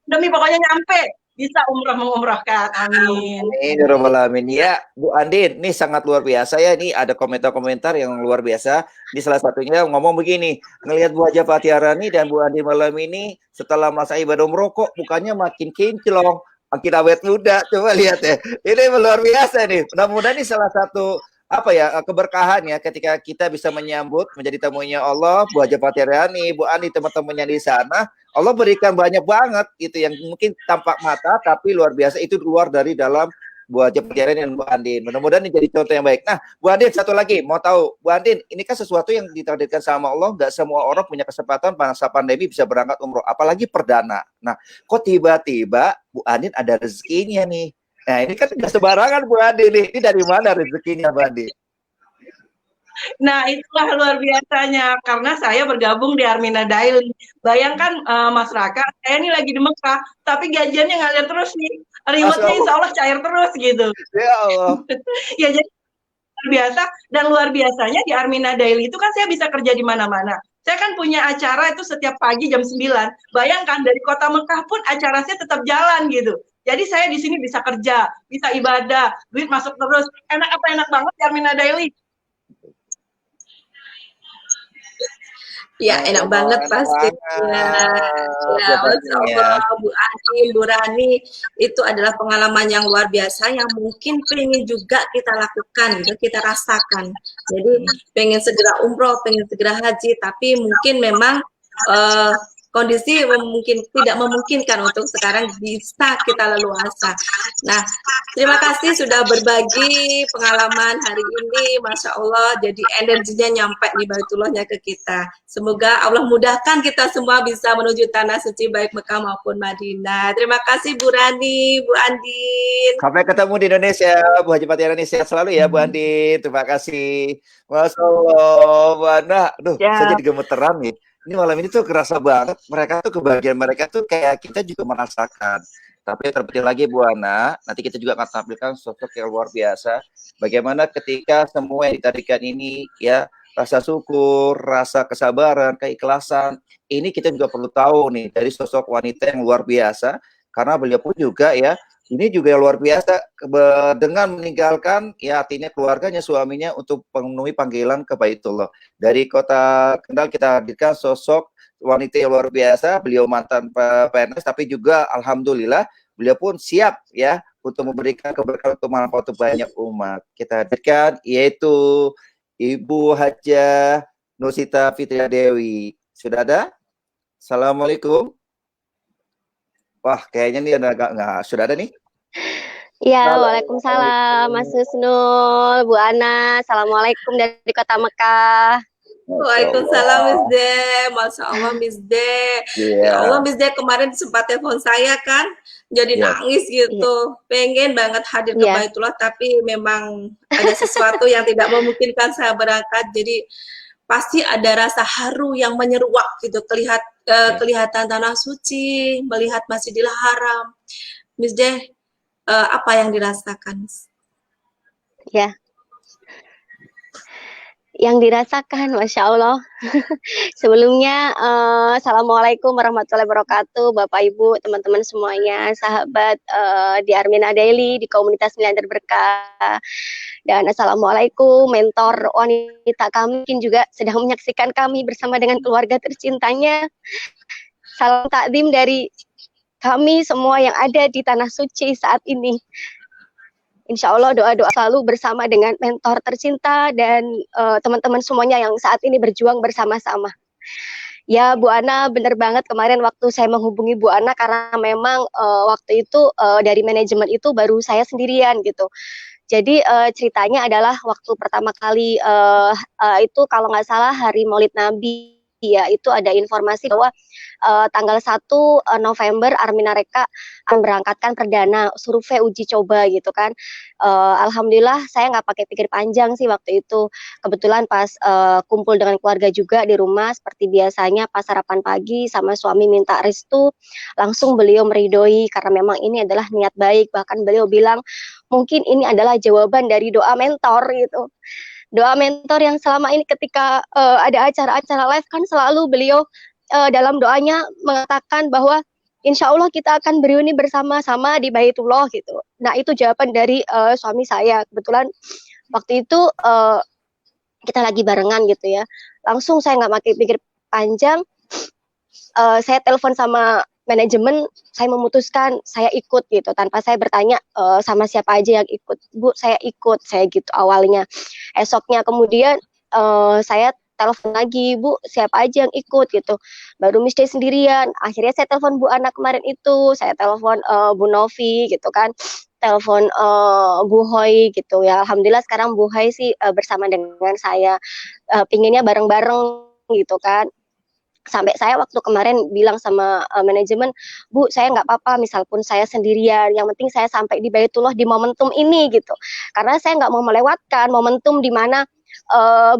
Demi pokoknya nyampe bisa umroh mengumrohkan. Amin. Amin, ya rabbal alamin. Ya, Bu Andin, ini sangat luar biasa ya. Ini ada komentar-komentar yang luar biasa. Ini salah satunya ngomong begini, ngelihat Bu Haja Fathiarani dan Bu Andin malam ini setelah masa ibadah umroh kok bukannya makin kinclong, makin awet muda. Coba lihat ya. Ini luar biasa nih. Mudah-mudahan ini salah satu keberkahan ya ketika kita bisa menyambut menjadi tamunya Allah, Bu Haja Fathiarani, Bu Andin, teman-temannya di sana. Allah berikan banyak banget itu yang mungkin tampak mata tapi luar biasa, itu luar dari dalam Bu Haja Fathiarani dan Bu Andin. Mudah-mudahan ini jadi contoh yang baik. Nah, Bu Andin, satu lagi mau tahu, Bu Andin, ini kan sesuatu yang ditakdirkan sama Allah, nggak semua orang punya kesempatan masa pandemi bisa berangkat umroh, apalagi perdana. Nah, kok tiba-tiba Bu Andin ada rezekinya nih. Nah, ini kan tidak sembarangan Bu Andin nih. Ini dari mana rezekinya Bu Andin? Nah, itulah luar biasanya karena saya bergabung di Armina Daily. Bayangkan Mas Raka, saya ini lagi di Mekah, tapi gajiannya ngalir terus nih. Rewardnya insya Allah cair terus gitu. Ya Allah. Ya jadi luar biasa, dan luar biasanya di Armina Daily itu kan saya bisa kerja di mana-mana. Saya kan punya acara itu setiap pagi jam 9. Bayangkan dari kota Mekah pun acara saya tetap jalan gitu. Jadi saya di sini bisa kerja, bisa ibadah, duit masuk terus. Enak apa enak banget di Armina Daily. Ya, enak banget pastinya. Ya, Masya Allah, Bu Adi, Bu Rani, itu adalah pengalaman yang luar biasa yang mungkin pengen juga kita lakukan, gitu, kita rasakan. Jadi pengen segera umroh, pengen segera haji, tapi mungkin memang kondisi tidak memungkinkan untuk sekarang bisa kita leluasa. Nah, terima kasih sudah berbagi pengalaman hari ini, Masya Allah, jadi energinya nyampe di Baitullahnya ke kita. Semoga Allah mudahkan kita semua bisa menuju tanah suci baik Mekah maupun Madinah. Terima kasih Bu Rani, Bu Andin. Sampai ketemu di Indonesia, Bu Haja Fathiarani, sehat selalu ya Bu Andin. Terima kasih. Masya Allah, Bu Ana. Aduh, saya jadi gemeteran nih. Ini malam ini tuh kerasa banget, mereka tuh kebahagiaan mereka tuh kayak kita juga merasakan. Tapi yang terpenting lagi Bu Ana, nanti kita juga akan tampilkan sosok yang luar biasa. Bagaimana ketika semua yang ditarikan ini ya, rasa syukur, rasa kesabaran, keikhlasan, ini kita juga perlu tahu nih dari sosok wanita yang luar biasa. Karena beliau pun juga ya, ini juga luar biasa dengan meninggalkan ya artinya keluarganya, suaminya untuk memenuhi panggilan ke Baitullah. Dari kota Kendal kita hadirkan sosok wanita yang luar biasa, beliau mantan PNS tapi juga alhamdulillah beliau pun siap ya untuk memberikan keberkahan untuk manfaat banyak umat. Kita hadirkan yaitu Ibu Haja Nusita Fitria Dewi. Sudah ada? Assalamualaikum. Wah, kayaknya nih nggak sudah ada nih. Ya, waalaikumsalam Mas Husnul, Bu Ana. Assalamualaikum dari kota Mekah. Waalaikumsalam Miss De, Masya Allah Miss De. Ya Allah Miss De, kemarin sempat telepon saya kan, jadi nangis gitu. Pengen banget hadir ke Baitullah, tapi memang ada sesuatu yang tidak memungkinkan saya berangkat. Jadi pasti ada rasa haru yang menyeruak gitu, kelihatan tanah suci, melihat Masjidil Haram. Miss D, apa yang dirasakan? Ya, yang dirasakan, Masya Allah. Sebelumnya, Assalamualaikum warahmatullahi wabarakatuh, Bapak Ibu, teman-teman semuanya, sahabat di Armina Daily, di komunitas Miliarder Berkah. Dan Assalamualaikum, mentor wanita kami mungkin juga sedang menyaksikan kami bersama dengan keluarga tercintanya. Salam takdim dari kami semua yang ada di Tanah Suci saat ini. Insya Allah doa-doa selalu bersama dengan mentor tercinta dan teman-teman semuanya yang saat ini berjuang bersama-sama. Ya Bu Ana, benar banget kemarin waktu saya menghubungi Bu Ana karena memang waktu itu dari manajemen itu baru saya sendirian gitu. Jadi ceritanya adalah waktu pertama kali itu kalau nggak salah hari Maulid Nabi ya, itu ada informasi bahwa tanggal 1 November Armina Reka akan berangkatkan perdana survei uji coba gitu kan. Alhamdulillah saya nggak pakai pikir panjang sih waktu itu. Kebetulan pas kumpul dengan keluarga juga di rumah seperti biasanya pas sarapan pagi sama suami minta restu, langsung beliau meridoi karena memang ini adalah niat baik. Bahkan beliau bilang mungkin ini adalah jawaban dari doa mentor gitu. Doa mentor yang selama ini ketika ada acara-acara live kan selalu beliau dalam doanya mengatakan bahwa insya Allah kita akan bereuni bersama-sama di Baitullah gitu. Nah itu jawaban dari suami saya. Kebetulan waktu itu kita lagi barengan gitu ya. Langsung saya nggak pakai pikir panjang, saya telepon sama manajemen, saya memutuskan saya ikut gitu tanpa saya bertanya sama siapa aja yang ikut. Bu, saya ikut, saya gitu awalnya. Esoknya kemudian saya telepon lagi, Bu, siapa aja yang ikut gitu. Baru Miss D sendirian. Akhirnya saya telepon Bu Ana kemarin itu, saya telepon Bu Novi gitu kan. Telepon Bu Hoi gitu ya. Alhamdulillah sekarang Bu Hoi sih bersama dengan saya. Pinginnya bareng-bareng gitu kan. Sampai saya waktu kemarin bilang sama manajemen, Bu, saya nggak apa-apa, misalpun saya sendirian, yang penting saya sampai di Baitullah di momentum ini gitu. Karena saya nggak mau melewatkan momentum di mana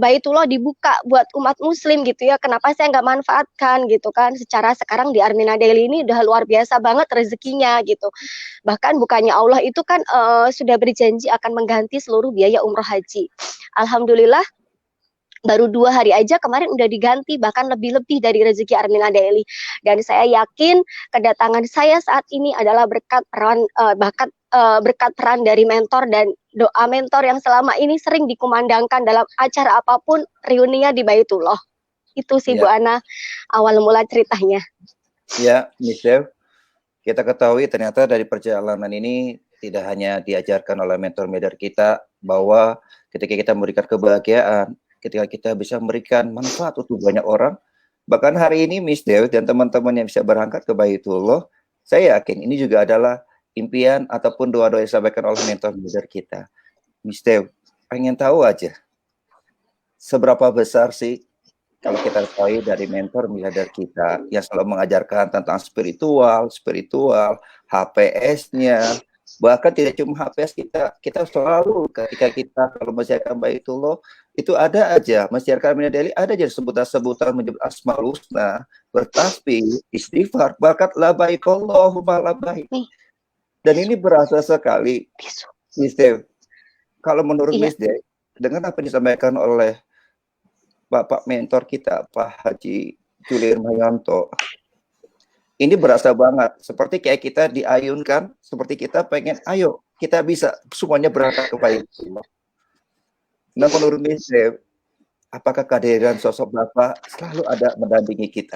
Baitullah dibuka buat umat muslim gitu ya. Kenapa saya nggak manfaatkan gitu kan? Secara sekarang di Armina Daily ini udah luar biasa banget rezekinya gitu. Bahkan bukannya Allah itu kan sudah berjanji akan mengganti seluruh biaya umroh haji. Alhamdulillah baru 2 hari aja kemarin udah diganti, bahkan lebih-lebih dari rezeki Armina Daily. Dan saya yakin kedatangan saya saat ini adalah berkat peran dari mentor dan doa mentor yang selama ini sering dikumandangkan dalam acara apapun, reuninya di Baitullah. Itu sih Bu Ana awal mula ceritanya. Ya, Miss Dev, kita ketahui ternyata dari perjalanan ini tidak hanya diajarkan oleh mentor-mentor kita bahwa ketika kita memberikan kebahagiaan, ketika kita bisa memberikan manfaat untuk banyak orang, bahkan hari ini Miss Dev dan teman-teman yang bisa berangkat ke Baitullah, saya yakin ini juga adalah impian ataupun doa-doa yang disampaikan oleh mentor-mentor kita. Miss Dev, pengen tahu aja, seberapa besar sih kalau kita tahu dari mentor miliarder kita yang selalu mengajarkan tentang spiritual, HPS-nya, bahkan tidak cuma HPS kita selalu ketika kita kalau mensiarkan Baitullah itu ada aja mensiarkan Armina Daily, ada aja sebutan-sebutan menyebut Asmaul Husna, bertasbih, istighfar, bakat labaik Allahumma labaik. Dan ini berasa sekali, Miss Dev. Kalau menurut Miss Dev, dengan apa yang disampaikan oleh Bapak mentor kita, Pak Haji Julian Mayanto, ini berasa banget, seperti kayak kita diayunkan, seperti kita pengen, ayo kita bisa semuanya berangkat ke Baitullah. Nah menurut Miss Dev, apakah kehadiran sosok Bapak selalu ada mendampingi kita?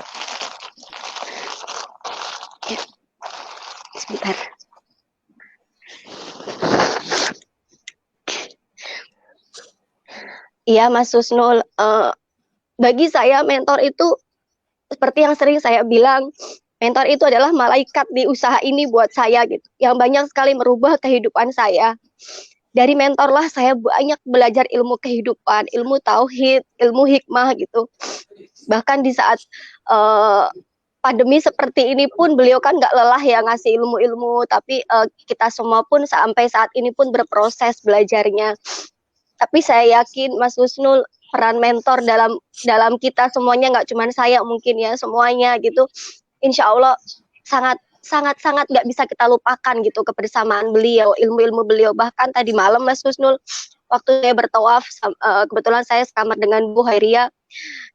Sebentar. Iya Mas Susnul, bagi saya mentor itu seperti yang sering saya bilang, mentor itu adalah malaikat di usaha ini buat saya gitu, yang banyak sekali merubah kehidupan saya. Dari mentor lah saya banyak belajar ilmu kehidupan, ilmu tauhid, ilmu hikmah gitu. Bahkan di saat pandemi seperti ini pun beliau kan nggak lelah ya ngasih ilmu-ilmu, tapi kita semua pun sampai saat ini pun berproses belajarnya. Tapi saya yakin Mas Husnul, peran mentor dalam kita semuanya, nggak cuma saya mungkin ya, semuanya gitu, insya Allah sangat sangat-sangat nggak bisa kita lupakan gitu kebersamaan beliau, ilmu-ilmu beliau. Bahkan tadi malam Mas Husnul, waktu saya bertawaf, kebetulan saya sekamar dengan Bu Hairia,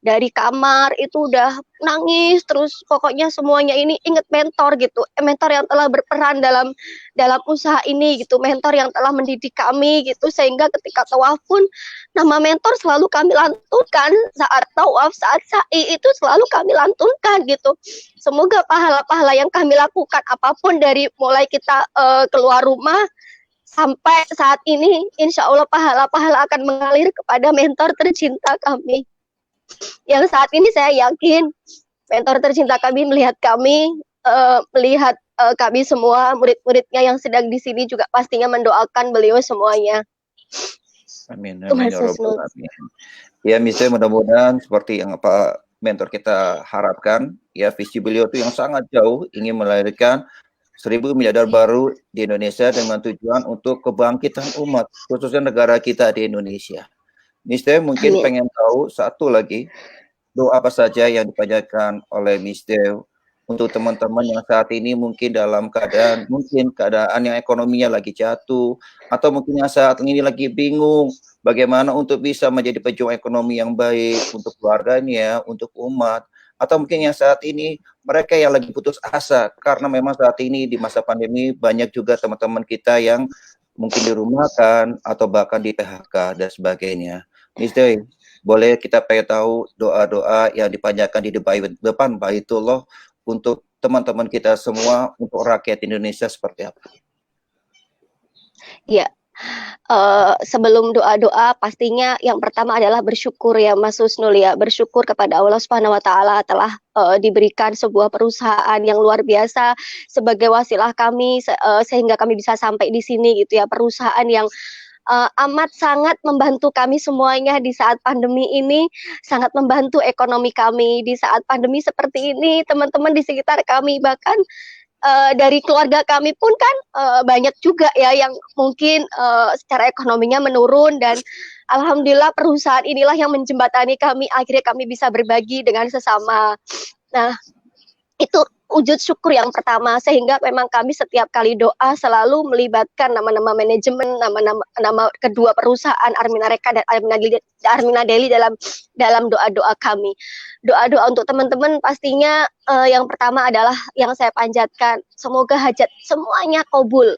dari kamar itu udah nangis terus, pokoknya semuanya ini inget mentor gitu, mentor yang telah berperan dalam usaha ini gitu, mentor yang telah mendidik kami gitu, sehingga ketika tawaf pun nama mentor selalu kami lantunkan saat tawaf, saat sa'i itu selalu kami lantunkan gitu. Semoga pahala-pahala yang kami lakukan apapun dari mulai kita keluar rumah sampai saat ini, insya Allah pahala-pahala akan mengalir kepada mentor tercinta kami. Yang saat ini saya yakin mentor tercinta kami melihat kami, melihat kami semua murid-muridnya yang sedang di sini juga pastinya mendoakan beliau semuanya. Amin, Itu amin Mas ya rabbal Husnul. alamin. Ya, misalnya mudah-mudahan seperti yang apa mentor kita harapkan, ya visi beliau itu yang sangat jauh, ingin melahirkan 1000 miliarder baru di Indonesia dengan tujuan untuk kebangkitan umat, khususnya negara kita di Indonesia. Mister mungkin Amin. pengen tahu satu lagi, doa apa saja yang dipanjatkan oleh Mister untuk teman-teman yang saat ini mungkin dalam keadaan yang ekonominya lagi jatuh, atau mungkin yang saat ini lagi bingung bagaimana untuk bisa menjadi pejuang ekonomi yang baik untuk keluarganya, untuk umat, atau mungkin yang saat ini mereka yang lagi putus asa karena memang saat ini di masa pandemi banyak juga teman-teman kita yang mungkin dirumahkan atau bahkan di PHK dan sebagainya. Mister, boleh kita pengen tahu doa-doa yang dipanjatkan di depan Baitullah untuk teman-teman kita semua, untuk rakyat Indonesia seperti apa? Ya, sebelum doa-doa pastinya yang pertama adalah bersyukur ya Mas Husnul ya, bersyukur kepada Allah Subhanahu wa taala telah diberikan sebuah perusahaan yang luar biasa sebagai wasilah kami sehingga kami bisa sampai di sini gitu ya, perusahaan yang amat sangat membantu kami semuanya di saat pandemi ini, sangat membantu ekonomi kami di saat pandemi seperti ini. Teman-teman di sekitar kami, bahkan dari keluarga kami pun kan banyak juga ya yang mungkin secara ekonominya menurun, dan alhamdulillah perusahaan inilah yang menjembatani kami, akhirnya kami bisa berbagi dengan sesama. Nah, itu wujud syukur yang pertama, sehingga memang kami setiap kali doa selalu melibatkan nama-nama manajemen, nama kedua perusahaan Armina Reka dan Armina Daily dalam doa-doa kami. Doa-doa untuk teman-teman pastinya yang pertama adalah yang saya panjatkan, semoga hajat semuanya kabul.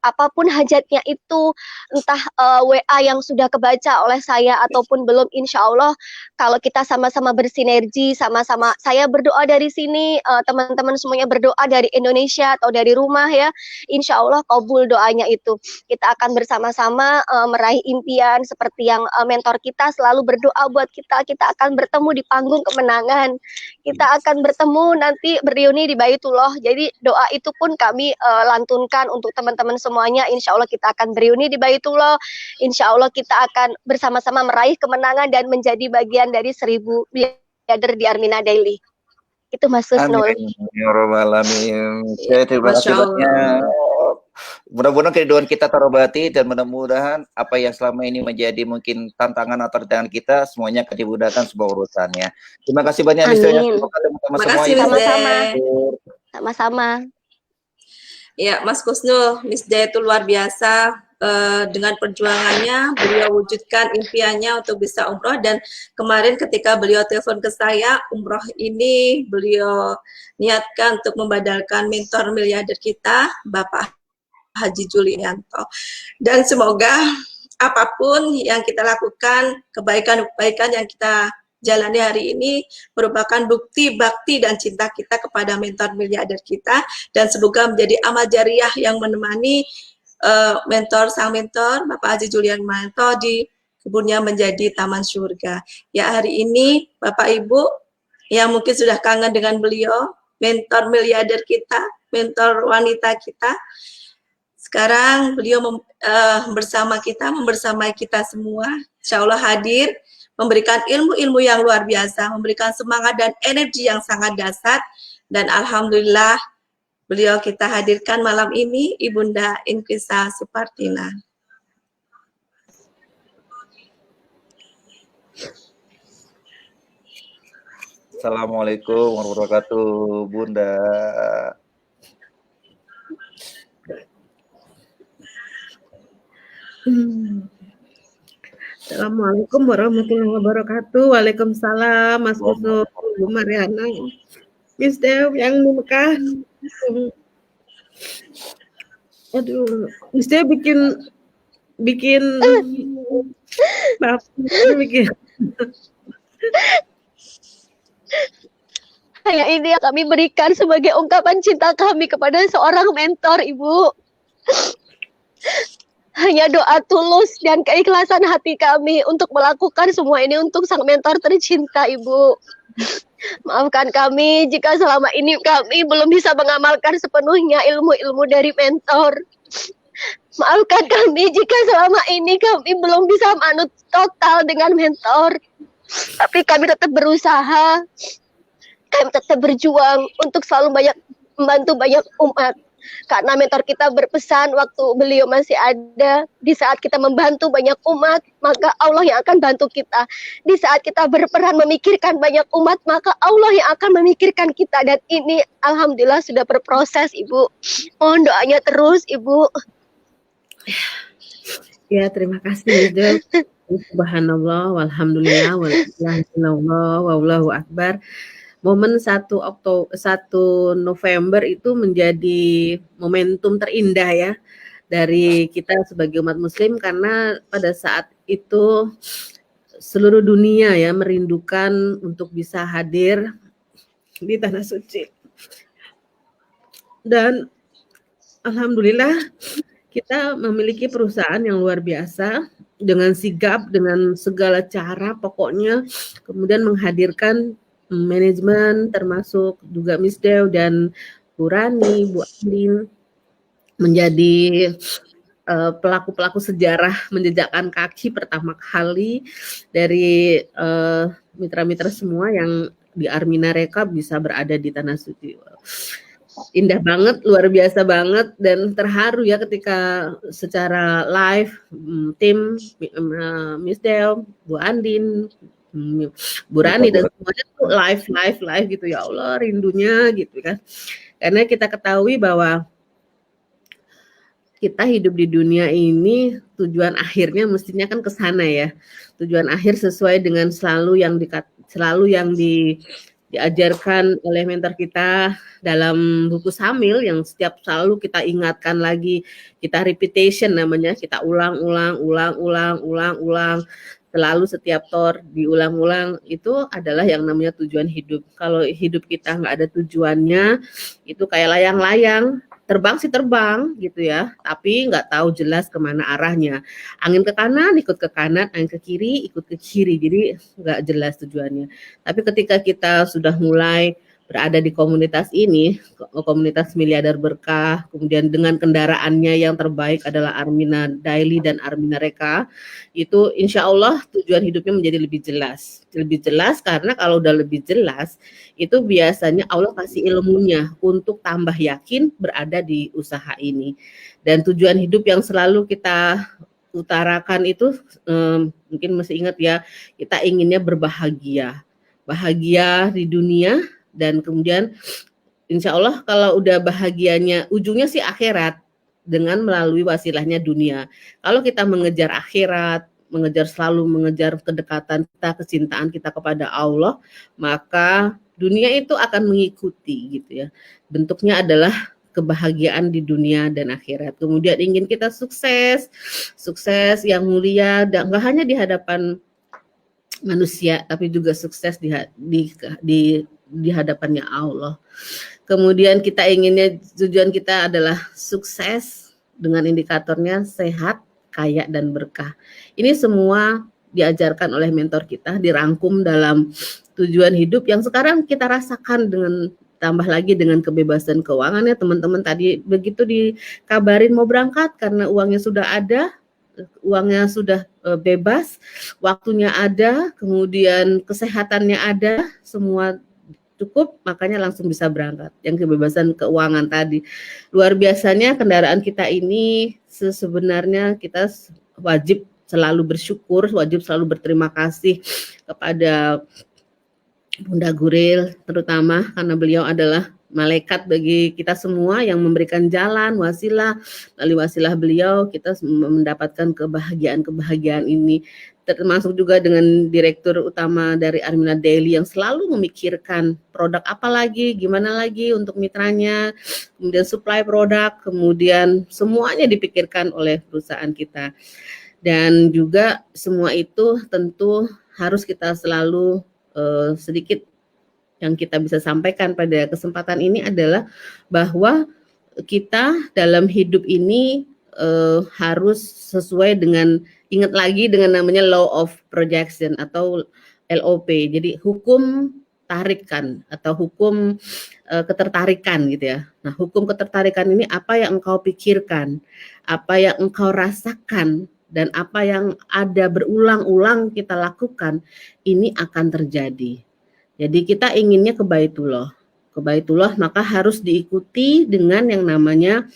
Apapun hajatnya itu, entah WA yang sudah kebaca oleh saya ataupun belum, insya Allah kalau kita sama-sama bersinergi, sama-sama saya berdoa dari sini, teman-teman semuanya berdoa dari Indonesia atau dari rumah ya, insya Allah kabul doanya itu. Kita akan bersama-sama meraih impian seperti yang mentor kita selalu berdoa buat kita. Kita akan bertemu di panggung kemenangan. Kita akan bertemu nanti bereuni di Baitullah. Jadi doa itu pun kami lantunkan untuk teman-teman semuanya. Insya Allah kita akan bereuni di Baitullah. Insya Allah kita akan bersama-sama meraih kemenangan dan menjadi bagian dari 1000 miliarder di Armina Daily. Itu Mas Husnul. Amin ya rabbal alamin. Terima Masya kasih banyak. Allah. Mudah-mudahan kerinduan kita terobati dan mudah-mudahan apa yang selama ini menjadi mungkin tantangan atau tantangan kita semuanya akan dimudahkan sebuah urusannya. Terima kasih banyak Mister. Amin. Semoga teman-teman Terima semua kasih, yang Miss Sama-sama. Day. Sama-sama. Ya, Mas Husnul, Miss Day itu luar biasa. Dengan perjuangannya, beliau wujudkan impiannya untuk bisa umroh, dan kemarin ketika beliau telepon ke saya, umroh ini beliau niatkan untuk membadalkan mentor miliarder kita, Bapak Haji Julianto. Dan semoga apapun yang kita lakukan, kebaikan-kebaikan yang kita jalani hari ini merupakan bukti bakti dan cinta kita kepada mentor miliarder kita, dan semoga menjadi amal jariah yang menemani sang mentor Bapak Haji Julianto di kebunnya menjadi taman surga. Ya, hari ini Bapak Ibu yang mungkin sudah kangen dengan beliau, mentor miliarder kita, mentor wanita kita, sekarang beliau membersamai kita semua, insya Allah hadir, memberikan ilmu-ilmu yang luar biasa, memberikan semangat dan energi yang sangat dahsyat, dan alhamdulillah beliau kita hadirkan malam ini, Ibunda Inkrisa Supartina. Assalamualaikum warahmatullahi wabarakatuh, Bunda. Assalamualaikum warahmatullahi wabarakatuh. Waalaikumsalam, Mas Kusno, Bu Mariana, Miss Dew yang di Mekah. Aduh, Miss Dew bikin maaf, bikin Hanya ini yang kami berikan sebagai ungkapan cinta kami kepada seorang mentor, Ibu. Hanya doa tulus dan keikhlasan hati kami untuk melakukan semua ini untuk sang mentor tercinta, Ibu. Maafkan kami jika selama ini kami belum bisa mengamalkan sepenuhnya ilmu-ilmu dari mentor. Maafkan kami jika selama ini kami belum bisa manut total dengan mentor. Tapi kami tetap berusaha. Kami tetap berjuang untuk selalu membantu banyak umat. Karena mentor kita berpesan waktu beliau masih ada, di saat kita membantu banyak umat, maka Allah yang akan bantu kita. Di saat kita berperan memikirkan banyak umat, maka Allah yang akan memikirkan kita. Dan ini alhamdulillah sudah berproses, Ibu. Mohon doanya terus, Ibu. ya, terima kasih, Miss Dew. Subhanallah, walhamdulillah, wallahu akbar. Momen 1 November itu menjadi momentum terindah ya dari kita sebagai umat muslim, karena pada saat itu seluruh dunia ya merindukan untuk bisa hadir di tanah suci. Dan alhamdulillah kita memiliki perusahaan yang luar biasa dengan sigap, dengan segala cara pokoknya, kemudian menghadirkan manajemen termasuk juga Miss Dew dan Bu Rani, Bu Andin menjadi pelaku-pelaku sejarah menjejakkan kaki pertama kali dari mitra-mitra semua yang di Armina Rekab bisa berada di tanah suci. Indah banget, luar biasa banget, dan terharu ya ketika secara live tim Miss Dew, Bu Andin, Bu Rani dan semuanya tuh live gitu, ya Allah rindunya gitu kan. Karena kita ketahui bahwa kita hidup di dunia ini tujuan akhirnya mestinya kan ke sana ya. Tujuan akhir sesuai dengan selalu yang diajarkan oleh mentor kita dalam buku Samil yang setiap selalu kita ingatkan lagi, kita repetition namanya, kita ulang selalu setiap tor diulang-ulang, itu adalah yang namanya tujuan hidup. Kalau hidup kita nggak ada tujuannya, itu kayak layang-layang, terbang sih terbang gitu ya, tapi nggak tahu jelas kemana arahnya. Angin ke kanan ikut ke kanan, angin ke kiri ikut ke kiri, jadi nggak jelas tujuannya. Tapi ketika kita sudah mulai berada di komunitas ini, komunitas Miliarder Berkah, kemudian dengan kendaraannya yang terbaik adalah Armina Daily dan Armina Reka, itu insya Allah tujuan hidupnya menjadi lebih jelas. Lebih jelas karena kalau udah lebih jelas, itu biasanya Allah kasih ilmunya untuk tambah yakin berada di usaha ini. Dan tujuan hidup yang selalu kita utarakan itu, mungkin masih ingat ya, kita inginnya berbahagia. Bahagia di dunia, dan kemudian insya Allah kalau udah bahagianya ujungnya sih akhirat dengan melalui wasilahnya dunia. Kalau kita mengejar akhirat, selalu mengejar kedekatan kita, kecintaan kita kepada Allah, maka dunia itu akan mengikuti gitu ya. Bentuknya adalah kebahagiaan di dunia dan akhirat. Kemudian ingin kita sukses yang mulia, dan nggak hanya di hadapan manusia, tapi juga sukses di hadapannya Allah. Kemudian kita inginnya, tujuan kita adalah sukses dengan indikatornya sehat, kaya, dan berkah. Ini semua diajarkan oleh mentor kita, dirangkum dalam tujuan hidup yang sekarang kita rasakan, dengan tambah lagi dengan kebebasan keuangan ya teman-teman. Tadi begitu dikabarin mau berangkat karena uangnya sudah ada, uangnya sudah bebas, waktunya ada, kemudian kesehatannya ada, semua cukup, makanya langsung bisa berangkat. Yang kebebasan keuangan tadi. Luar biasanya kendaraan kita ini sebenarnya kita wajib selalu bersyukur, wajib selalu berterima kasih kepada Bunda Guril, terutama karena beliau adalah malaikat bagi kita semua yang memberikan jalan, wasilah, melalui wasilah beliau kita mendapatkan kebahagiaan ini. Termasuk juga dengan direktur utama dari Armina Daily yang selalu memikirkan produk apa lagi, gimana lagi untuk mitranya, kemudian supply produk, kemudian semuanya dipikirkan oleh perusahaan kita. Dan juga semua itu tentu harus kita selalu sedikit yang kita bisa sampaikan pada kesempatan ini adalah bahwa kita dalam hidup ini harus sesuai dengan, ingat lagi dengan namanya law of projection atau LOP. Jadi hukum tarikan atau hukum ketertarikan gitu ya. Nah, hukum ketertarikan ini apa yang engkau pikirkan, apa yang engkau rasakan, dan apa yang ada berulang-ulang kita lakukan, ini akan terjadi. Jadi kita inginnya ke Baitullah. Ke Baitullah maka harus diikuti dengan yang namanya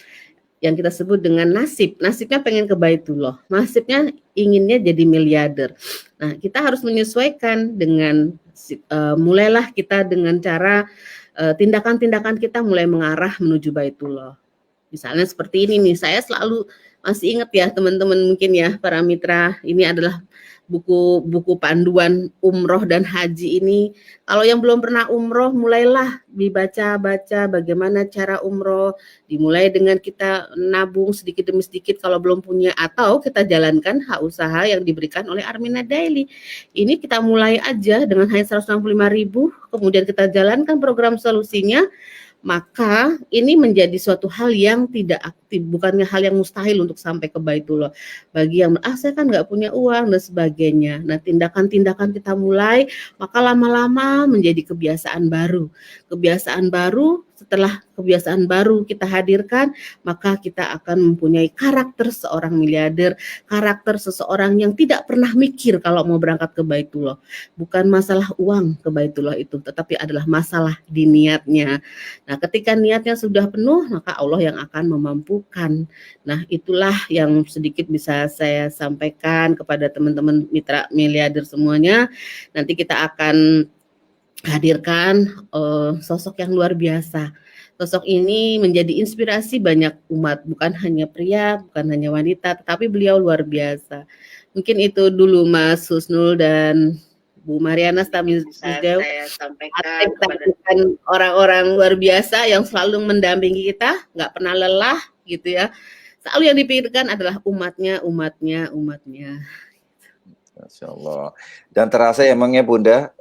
yang kita sebut dengan nasib. Nasibnya pengen ke Baitullah. Nasibnya inginnya jadi miliarder. Nah, kita harus menyesuaikan dengan mulailah kita dengan cara tindakan-tindakan kita mulai mengarah menuju Baitullah. Misalnya seperti ini nih, saya selalu masih ingat ya teman-teman, mungkin ya para mitra, ini adalah buku panduan umroh dan haji ini. Kalau yang belum pernah umroh, mulailah dibaca-baca bagaimana cara umroh, dimulai dengan kita nabung sedikit demi sedikit kalau belum punya, atau kita jalankan hak usaha yang diberikan oleh Armina Daily. Ini kita mulai aja dengan hanya 165.000, kemudian kita jalankan program solusinya, maka ini menjadi suatu hal yang tidak aktif, bukannya hal yang mustahil untuk sampai ke Baitullah. Bagi yang saya kan nggak punya uang dan sebagainya. Nah, tindakan-tindakan kita mulai, maka lama-lama menjadi kebiasaan baru. Kebiasaan baru, setelah kebiasaan baru kita hadirkan, maka kita akan mempunyai karakter seorang miliarder, karakter seseorang yang tidak pernah mikir kalau mau berangkat ke Baitullah. Bukan masalah uang ke Baitullah itu, tetapi adalah masalah di niatnya. Nah, ketika niatnya sudah penuh, maka Allah yang akan memampukan. Nah, itulah yang sedikit bisa saya sampaikan kepada teman-teman mitra miliarder semuanya. Nanti kita akan hadirkan sosok yang luar biasa. Sosok ini menjadi inspirasi banyak umat, bukan hanya pria, bukan hanya wanita, tetapi beliau luar biasa. Mungkin itu dulu Mas Husnul dan Bu Mariana Stamideu, saya sampaikan kepada orang-orang luar biasa yang selalu mendampingi kita, nggak pernah lelah gitu ya. Selalu yang dipikirkan adalah umatnya. Masya Allah. Dan terasa emangnya Bunda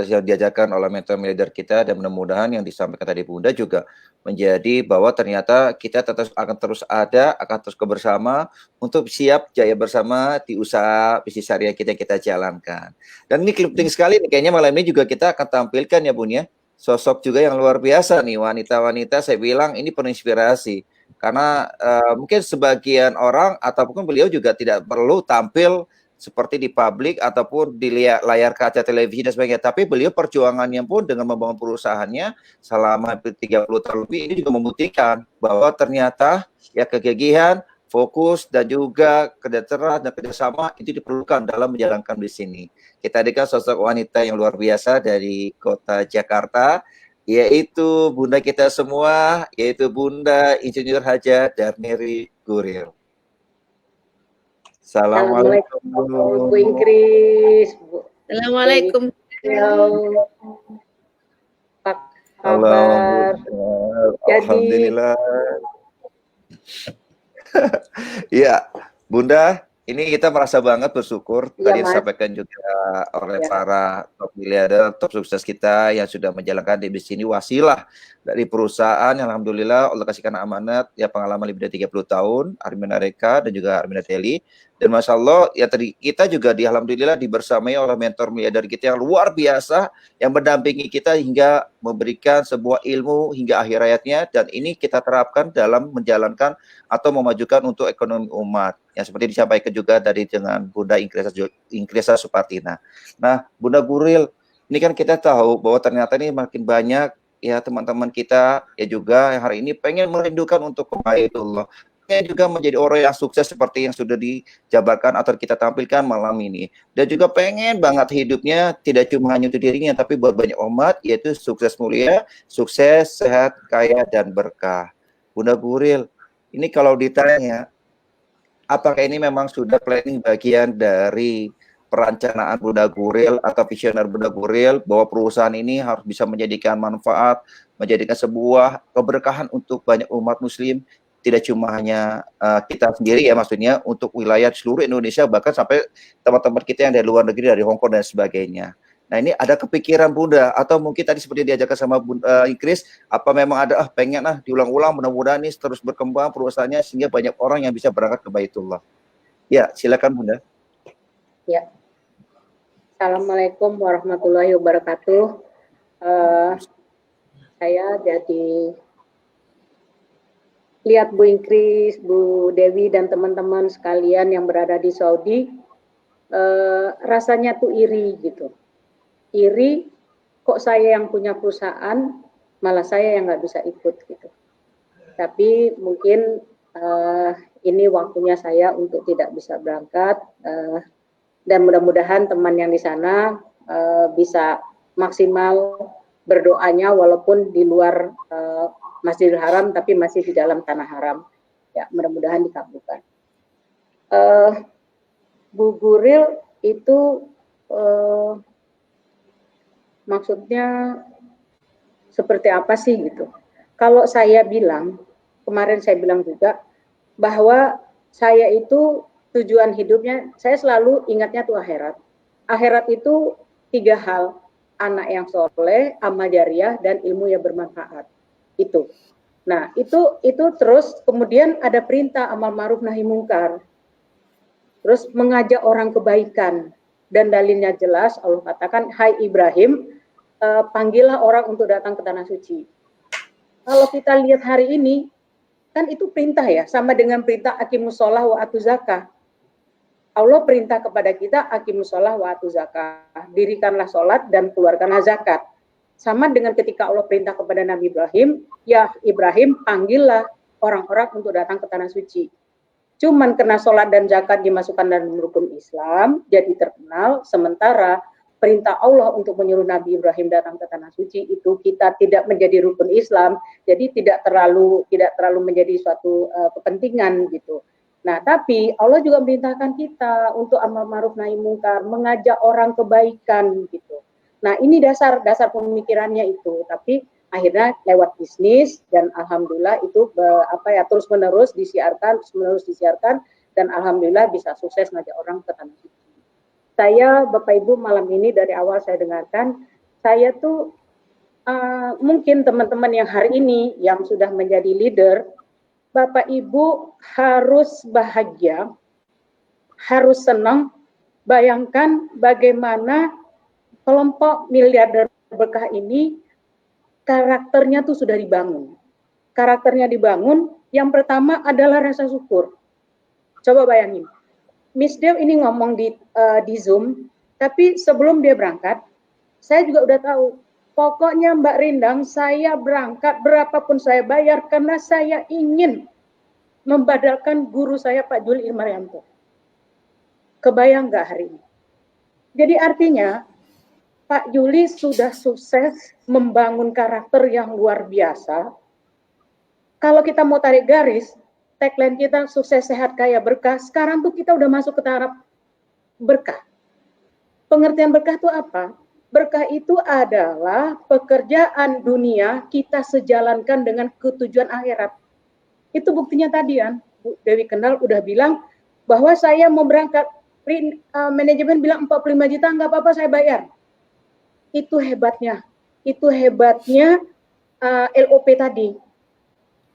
yang diajarkan oleh mentor leader kita, dan mudah-mudahan yang disampaikan tadi Bunda juga menjadi bahwa ternyata kita akan terus ada, akan terus bersama untuk siap jaya bersama di usaha bisnis syariah kita jalankan. Dan ini penting sekali nih, kayaknya malam ini juga kita akan tampilkan ya Bun ya, sosok juga yang luar biasa nih, wanita-wanita saya bilang ini penuh inspirasi. Karena mungkin sebagian orang ataupun beliau juga tidak perlu tampil seperti di publik ataupun di layar kaca televisi dan sebagainya, tapi beliau perjuangannya pun dengan membangun perusahaannya selama 30 tahun lebih ini juga membuktikan bahwa ternyata ya kegigihan, fokus dan juga kerja keras dan kerjasama itu diperlukan dalam menjalankan di sini. Kita hadirkan sosok wanita yang luar biasa dari kota Jakarta, yaitu Bunda kita semua, yaitu Bunda Insinyur Haja Darneri Guril. Assalamualaikum Bu Ingkris. Assalamualaikum. Apa kabar? Alhamdulillah. Iya, Bunda, ini kita merasa banget bersyukur tadi disampaikan juga oleh para top miliarder, top sukses kita yang sudah menjalankan di sini wasilah dari perusahaan yang alhamdulillah Allah kasihkan amanat ya, pengalaman lebih dari 30 tahun Armina Reka dan juga Armina Daily. Dan Masya Allah ya, tadi kita juga alhamdulillah dibersamai oleh mentor miliarder kita yang luar biasa yang mendampingi kita hingga memberikan sebuah ilmu hingga akhir hayatnya, dan ini kita terapkan dalam menjalankan atau memajukan untuk ekonomi umat yang seperti disampaikan juga dari dengan Bunda Inkresa Supartina. Nah, Bunda Guril, ini kan kita tahu bahwa ternyata ini makin banyak ya teman-teman kita ya juga yang hari ini pengen merindukan untuk ke Baitullah. juga menjadi orang yang sukses seperti yang sudah dijabarkan atau kita tampilkan malam ini. Dan juga pengen banget hidupnya tidak cuma hanya untuk dirinya, tapi buat banyak umat, yaitu sukses mulia, sukses, sehat, kaya, dan berkah. Bunda Guril, ini kalau ditanya, apakah ini memang sudah planning bagian dari perencanaan Bunda Guril atau visioner Bunda Guril bahwa perusahaan ini harus bisa menjadikan manfaat, menjadikan sebuah keberkahan untuk banyak umat muslim, tidak cuma hanya kita sendiri ya, maksudnya untuk wilayah seluruh Indonesia, bahkan sampai teman-teman kita yang dari luar negeri, dari Hong Kong dan sebagainya. Nah, ini ada kepikiran Bunda, atau mungkin tadi seperti diajarkan sama Bunda Ingkris, apa memang ada pengen diulang-ulang, mudah-mudahan ini terus berkembang perusahaannya sehingga banyak orang yang bisa berangkat ke Baitullah. Ya, silakan Bunda. Ya. Assalamualaikum warahmatullahi wabarakatuh. Saya jadi lihat Bu Ingkris, Bu Dewi, dan teman-teman sekalian yang berada di Saudi, rasanya tuh iri gitu. Iri, kok saya yang punya perusahaan, malah saya yang nggak bisa ikut gitu. Tapi mungkin ini waktunya saya untuk tidak bisa berangkat, dan mudah-mudahan teman yang di sana bisa maksimal berdoanya walaupun di luar Masjidil Haram, tapi masih di dalam tanah haram. Ya, mudah-mudahan dikabulkan. Bu Guril itu maksudnya seperti apa sih gitu? Kalau saya bilang, kemarin saya bilang juga bahwa saya itu tujuan hidupnya, saya selalu ingatnya tuh akhirat. Akhirat itu 3 hal, anak yang soleh, amal jariah, dan ilmu yang bermanfaat. Itu. Nah, itu terus kemudian ada perintah amal ma'ruf nahi mungkar. Terus mengajak orang kebaikan, dan dalilnya jelas, Allah katakan, hai Ibrahim, panggillah orang untuk datang ke tanah suci. Kalau kita lihat hari ini, kan itu perintah ya, sama dengan perintah aqimus sholah wa atu zakah. Allah perintah kepada kita aqimus sholah wa atu zakah, dirikanlah sholat dan keluarkanlah zakat. Sama dengan ketika Allah perintah kepada Nabi Ibrahim, ya Ibrahim panggillah orang-orang untuk datang ke tanah suci. Cuman karena sholat dan zakat dimasukkan dalam rukun Islam, jadi terkenal, sementara perintah Allah untuk menyuruh Nabi Ibrahim datang ke tanah suci itu kita tidak menjadi rukun Islam, jadi tidak terlalu menjadi suatu kepentingan gitu. Nah, tapi Allah juga memerintahkan kita untuk amal ma'ruf nahi mungkar, mengajak orang kebaikan gitu. Nah, ini dasar pemikirannya itu, tapi akhirnya lewat bisnis, dan alhamdulillah itu terus menerus disiarkan, dan alhamdulillah bisa sukses ngajak orang ke tanah suci. Saya, Bapak Ibu, malam ini dari awal saya dengarkan, saya tuh mungkin teman-teman yang hari ini yang sudah menjadi leader, Bapak Ibu harus bahagia, harus senang. Bayangkan bagaimana kelompok miliarder berkah ini karakternya tuh sudah dibangun. Karakternya dibangun, yang pertama adalah rasa syukur. Coba bayangin, Miss Dew ini ngomong di Zoom, tapi sebelum dia berangkat, saya juga udah tahu, pokoknya Mbak Rindang, saya berangkat berapapun saya bayar, karena saya ingin membadalkan guru saya Pak Juli Ilmaryanto. Kebayang nggak hari ini? Jadi artinya, Pak Juli sudah sukses membangun karakter yang luar biasa. Kalau kita mau tarik garis, tagline kita sukses, sehat, kaya, berkah. Sekarang tuh kita udah masuk ke taraf berkah. Pengertian berkah itu apa? Berkah itu adalah pekerjaan dunia kita sejalankan dengan ketujuan akhirat. Itu buktinya tadi kan, Bu Dewi Kendal udah bilang bahwa saya mau berangkat, manajemen bilang 45 juta, nggak apa-apa saya bayar. Itu hebatnya LOP tadi.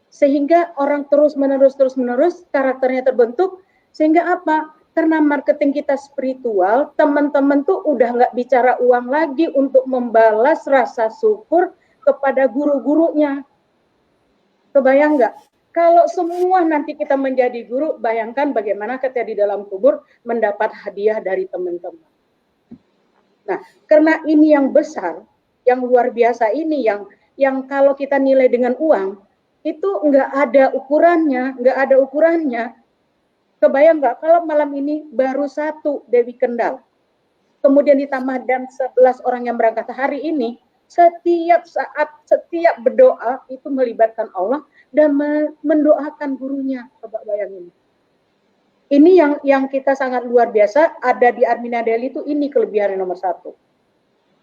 Sehingga orang terus menerus karakternya terbentuk, sehingga apa? Karena marketing kita spiritual, teman-teman tuh udah nggak bicara uang lagi untuk membalas rasa syukur kepada guru-gurunya. Kebayang nggak? Kalau semua nanti kita menjadi guru, bayangkan bagaimana ketika di dalam kubur mendapat hadiah dari teman-teman. Nah, karena ini yang besar, yang luar biasa ini, yang kalau kita nilai dengan uang, itu nggak ada ukurannya, nggak ada ukurannya. Kebayang nggak kalau malam ini baru 1 Dewi Kendal, kemudian ditambah dan 11 orang yang berangkat hari ini, setiap saat, setiap berdoa itu melibatkan Allah dan mendoakan gurunya. Coba bayangin. Ini yang kita sangat luar biasa ada di Armina Daily itu, ini kelebihan nomor 1.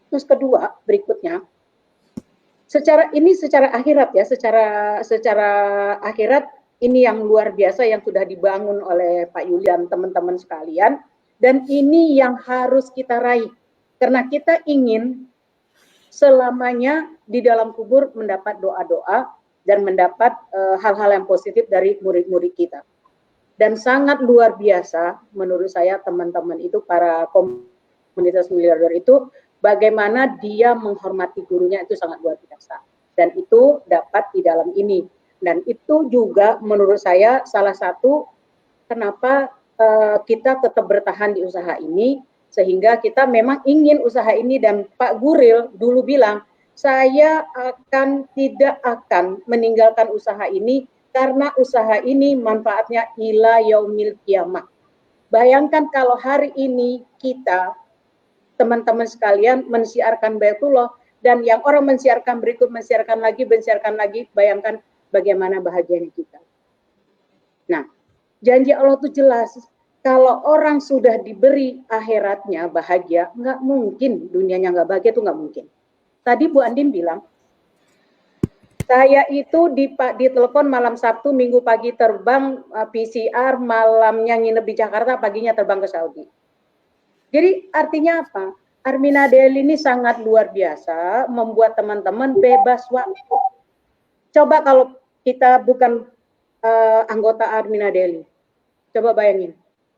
Terus kedua, berikutnya, secara akhirat ya, secara akhirat ini yang luar biasa yang sudah dibangun oleh Pak Yuli dan teman-teman sekalian, dan ini yang harus kita raih karena kita ingin selamanya di dalam kubur mendapat doa-doa dan mendapat hal-hal yang positif dari murid-murid kita. Dan sangat luar biasa menurut saya teman-teman itu, para komunitas miliarder itu, bagaimana dia menghormati gurunya itu sangat luar biasa. Dan itu dapat di dalam ini. Dan itu juga menurut saya salah satu kenapa kita tetap bertahan di usaha ini, sehingga kita memang ingin usaha ini. Dan Pak Guril dulu bilang, saya tidak akan meninggalkan usaha ini karena usaha ini manfaatnya ila yaumil kiamah. Bayangkan kalau hari ini kita, teman-teman sekalian, mensiarkan Baitullah, dan yang orang mensiarkan berikut mensiarkan lagi, bayangkan bagaimana bahagianya kita. Nah, janji Allah itu jelas. Kalau orang sudah diberi akhiratnya bahagia, nggak mungkin dunianya nggak bahagia, itu nggak mungkin. Tadi Bu Andin bilang, saya itu ditelepon malam Sabtu, Minggu pagi terbang PCR, malamnya nginep di Jakarta, paginya terbang ke Saudi. Jadi artinya apa? Armina Daily ini sangat luar biasa, membuat teman-teman bebas waktu. Coba kalau kita bukan anggota Armina Daily, coba bayangin,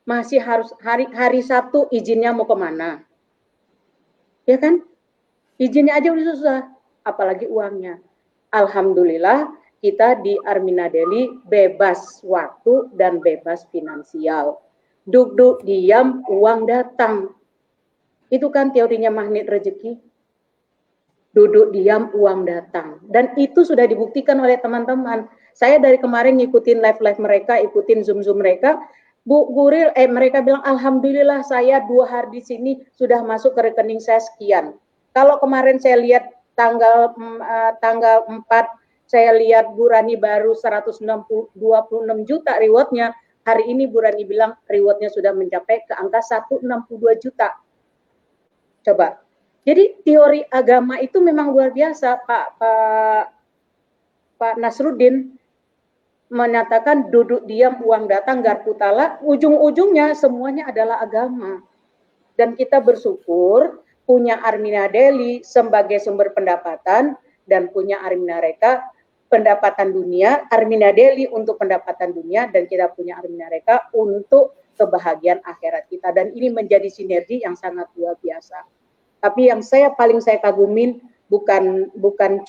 masih harus hari Sabtu izinnya mau kemana? Ya kan? Izinnya aja udah susah, apalagi uangnya. Alhamdulillah kita di Armina Daily bebas waktu dan bebas finansial. Duduk diam, uang datang. Itu kan teorinya magnet rezeki. Duduk diam, uang datang. Dan itu sudah dibuktikan oleh teman-teman. Saya dari kemarin ngikutin live-live mereka, ikutin Zoom-Zoom mereka. Bu Guril, mereka bilang, alhamdulillah saya 2 hari di sini sudah masuk ke rekening saya sekian. Kalau kemarin saya lihat tanggal 4, saya lihat Bu Rani baru 126 juta rewardnya. Hari ini Bu Rani bilang rewardnya sudah mencapai ke angka 162 juta. Coba. Jadi teori agama itu memang luar biasa. Pak Nasruddin menyatakan duduk diam uang datang garpu tala, ujung-ujungnya semuanya adalah agama. Dan kita bersyukur punya Armina Daily sebagai sumber pendapatan, dan punya Armina Reka pendapatan dunia, Armina Daily untuk pendapatan dunia, dan kita punya Armina Reka untuk kebahagiaan akhirat kita. Dan ini menjadi sinergi yang sangat luar biasa. Tapi yang paling saya kagumin bukan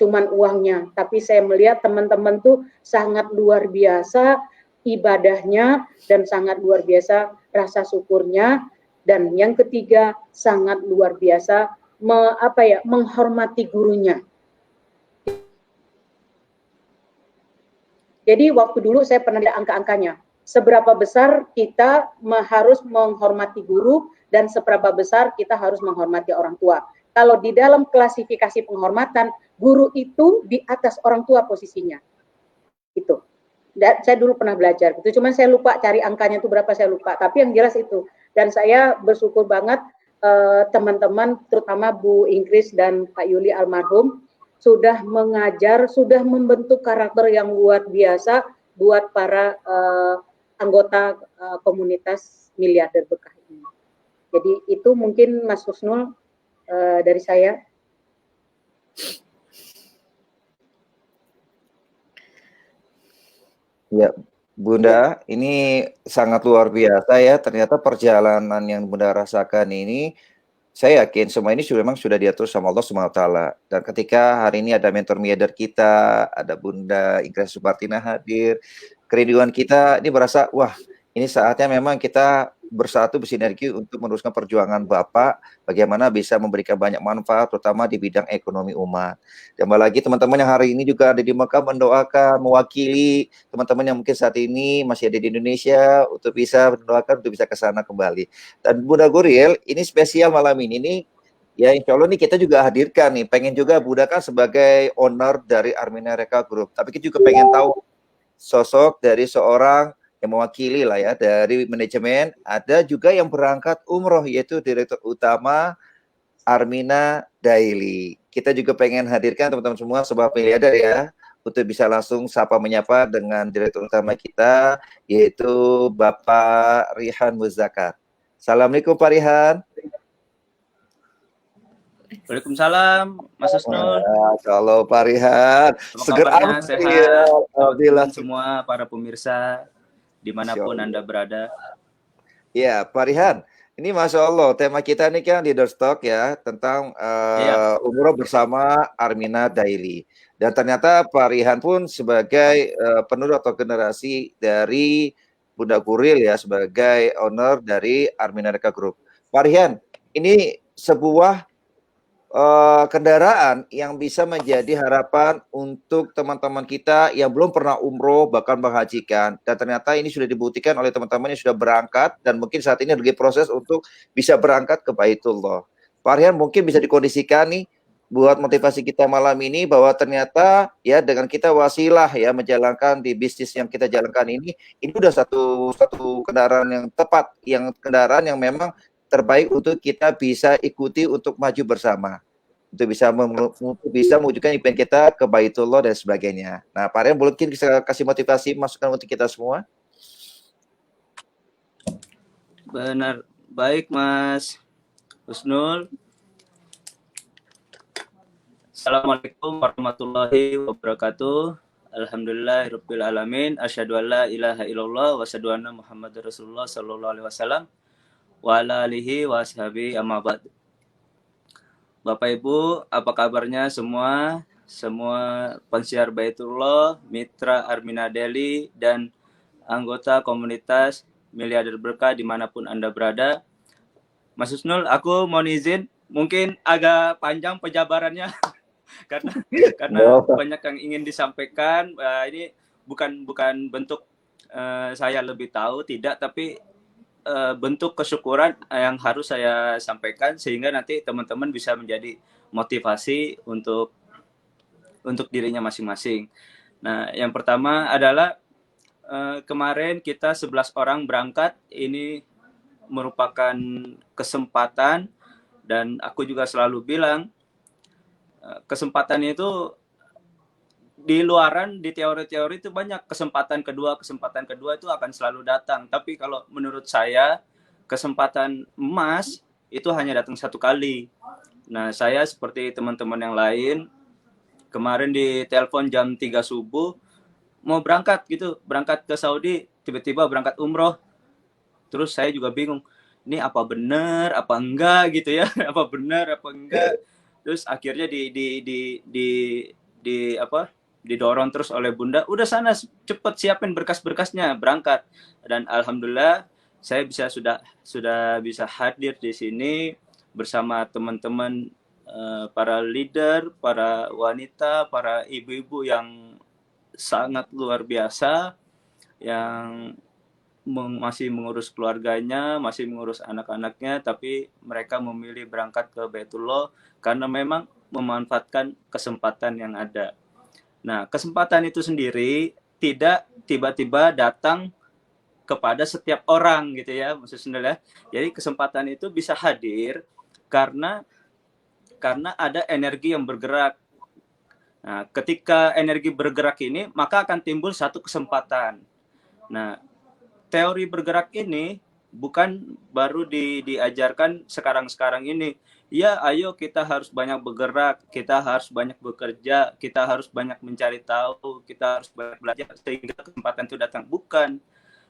cuman uangnya, tapi saya melihat teman-teman tuh sangat luar biasa ibadahnya dan sangat luar biasa rasa syukurnya. Dan yang ketiga, sangat luar biasa menghormati gurunya. Jadi waktu dulu saya pernah lihat angka-angkanya, seberapa besar kita harus menghormati guru dan seberapa besar kita harus menghormati orang tua. Kalau di dalam klasifikasi penghormatan, guru itu di atas orang tua posisinya. Itu. Dan saya dulu pernah belajar, itu cuman saya lupa cari angkanya itu berapa, saya lupa. Tapi yang jelas itu. Dan saya bersyukur banget teman-teman, terutama Bu Ingkris dan Pak Yuli almarhum, sudah mengajar, sudah membentuk karakter yang luar biasa buat para anggota komunitas miliarder berkah ini. Jadi itu mungkin Mas Husnul dari saya. Ya, Bunda, ini sangat luar biasa ya. Ternyata perjalanan yang Bunda rasakan ini, saya yakin semua ini memang sudah diatur sama Allah SWT. Dan ketika hari ini ada mentor miliarder kita, ada Bunda Ingkris Supartina hadir, kerinduan kita ini berasa, wah ini saatnya memang kita bersatu bersinergi untuk meneruskan perjuangan Bapak bagaimana bisa memberikan banyak manfaat terutama di bidang ekonomi umat. Tambah lagi teman-teman yang hari ini juga ada di Mekah mendoakan mewakili teman-teman yang mungkin saat ini masih ada di Indonesia untuk bisa mendoakan untuk bisa ke sana kembali. Dan Bunda Guril, ini spesial malam ini nih. Ya, insya Allah nih kita juga hadirkan nih, pengen juga Bunda kan sebagai owner dari Armina Reka Group, tapi kita juga pengen tahu sosok dari seorang yang mewakili lah ya, dari manajemen, ada juga yang berangkat umroh, yaitu Direktur Utama Armina Daily. Kita juga pengen hadirkan teman-teman semua sebuah miliarder ya, untuk bisa langsung sapa menyapa dengan Direktur Utama kita, yaitu Bapak Rihan Muzakat. Assalamualaikum Pak Rihan. Waalaikumsalam, Mas Husnul. Kalau Pak Rihan, seger kabarnya? amat Sehat. ya. Alhamdulillah Semua para pemirsa dimanapun Anda berada. Ya, Pak Rihan, ini Masya Allah, tema kita ini kan Leader Stock ya, tentang umroh bersama Armina Daily. Dan ternyata Pak Rihan pun sebagai penerus atau generasi dari Bunda Guril ya, sebagai owner dari Armina Reka Group. Pak Rihan, ini sebuah kendaraan yang bisa menjadi harapan untuk teman-teman kita yang belum pernah umroh bahkan menghajikan, dan ternyata ini sudah dibuktikan oleh teman-teman yang sudah berangkat dan mungkin saat ini lagi proses untuk bisa berangkat ke Baitullah. Pak Rihan mungkin bisa dikondisikan nih buat motivasi kita malam ini bahwa ternyata ya dengan kita wasilah ya menjalankan di bisnis yang kita jalankan ini udah satu kendaraan yang tepat, yang kendaraan yang memang terbaik untuk kita bisa ikuti untuk maju bersama, untuk bisa mewujudkan impian kita ke Baitullah dan sebagainya. Nah, Pak Rian mungkin bisa kasih motivasi masukan untuk kita semua. Benar, baik Mas Husnul. Assalamualaikum warahmatullahi wabarakatuh. Alhamdulillahirabbil alamin. Asyhadu an la ilaha illallah wa asyhadu anna Muhammadar Rasulullah sallallahu alaihi wasallam. Wa ala alihi wa ashabi amma ba'd. Bapak Ibu, apa kabarnya semua? Semua pensiar Baitullah, mitra Armina Daily, dan anggota komunitas Miliarder Berkah dimanapun Anda berada. Mas Husnul, aku mohon izin, mungkin agak panjang penjabarannya karena banyak yang ingin disampaikan. Ini bukan bentuk saya lebih tahu, tidak, tapi bentuk kesyukuran yang harus saya sampaikan sehingga nanti teman-teman bisa menjadi motivasi untuk dirinya masing-masing. Nah, yang pertama adalah kemarin kita 11 orang berangkat. Ini merupakan kesempatan, dan aku juga selalu bilang kesempatan itu di luaran, di teori-teori itu banyak. Kesempatan kedua itu akan selalu datang. Tapi kalau menurut saya, kesempatan emas itu hanya datang satu kali. Nah, saya seperti teman-teman yang lain, kemarin ditelepon jam 3 subuh, mau berangkat gitu, berangkat ke Saudi, tiba-tiba berangkat umroh. Terus saya juga bingung, ini apa benar, apa enggak gitu ya, apa benar, apa enggak. Terus akhirnya didorong terus oleh Bunda, udah sana cepet siapin berkas-berkasnya, berangkat. Dan alhamdulillah saya sudah bisa hadir di sini bersama teman-teman para leader, para wanita, para ibu-ibu yang sangat luar biasa, yang masih mengurus keluarganya, masih mengurus anak-anaknya, tapi mereka memilih berangkat ke Baitullah karena memang memanfaatkan kesempatan yang ada. Nah, kesempatan itu sendiri tidak tiba-tiba datang kepada setiap orang gitu ya, maksudnya. Jadi kesempatan itu bisa hadir karena ada energi yang bergerak. Nah, ketika energi bergerak ini, maka akan timbul satu kesempatan. Nah, teori bergerak ini bukan baru diajarkan sekarang-sekarang ini. Ya, ayo kita harus banyak bergerak, kita harus banyak bekerja, kita harus banyak mencari tahu, kita harus banyak belajar sehingga kesempatan itu datang. Bukan.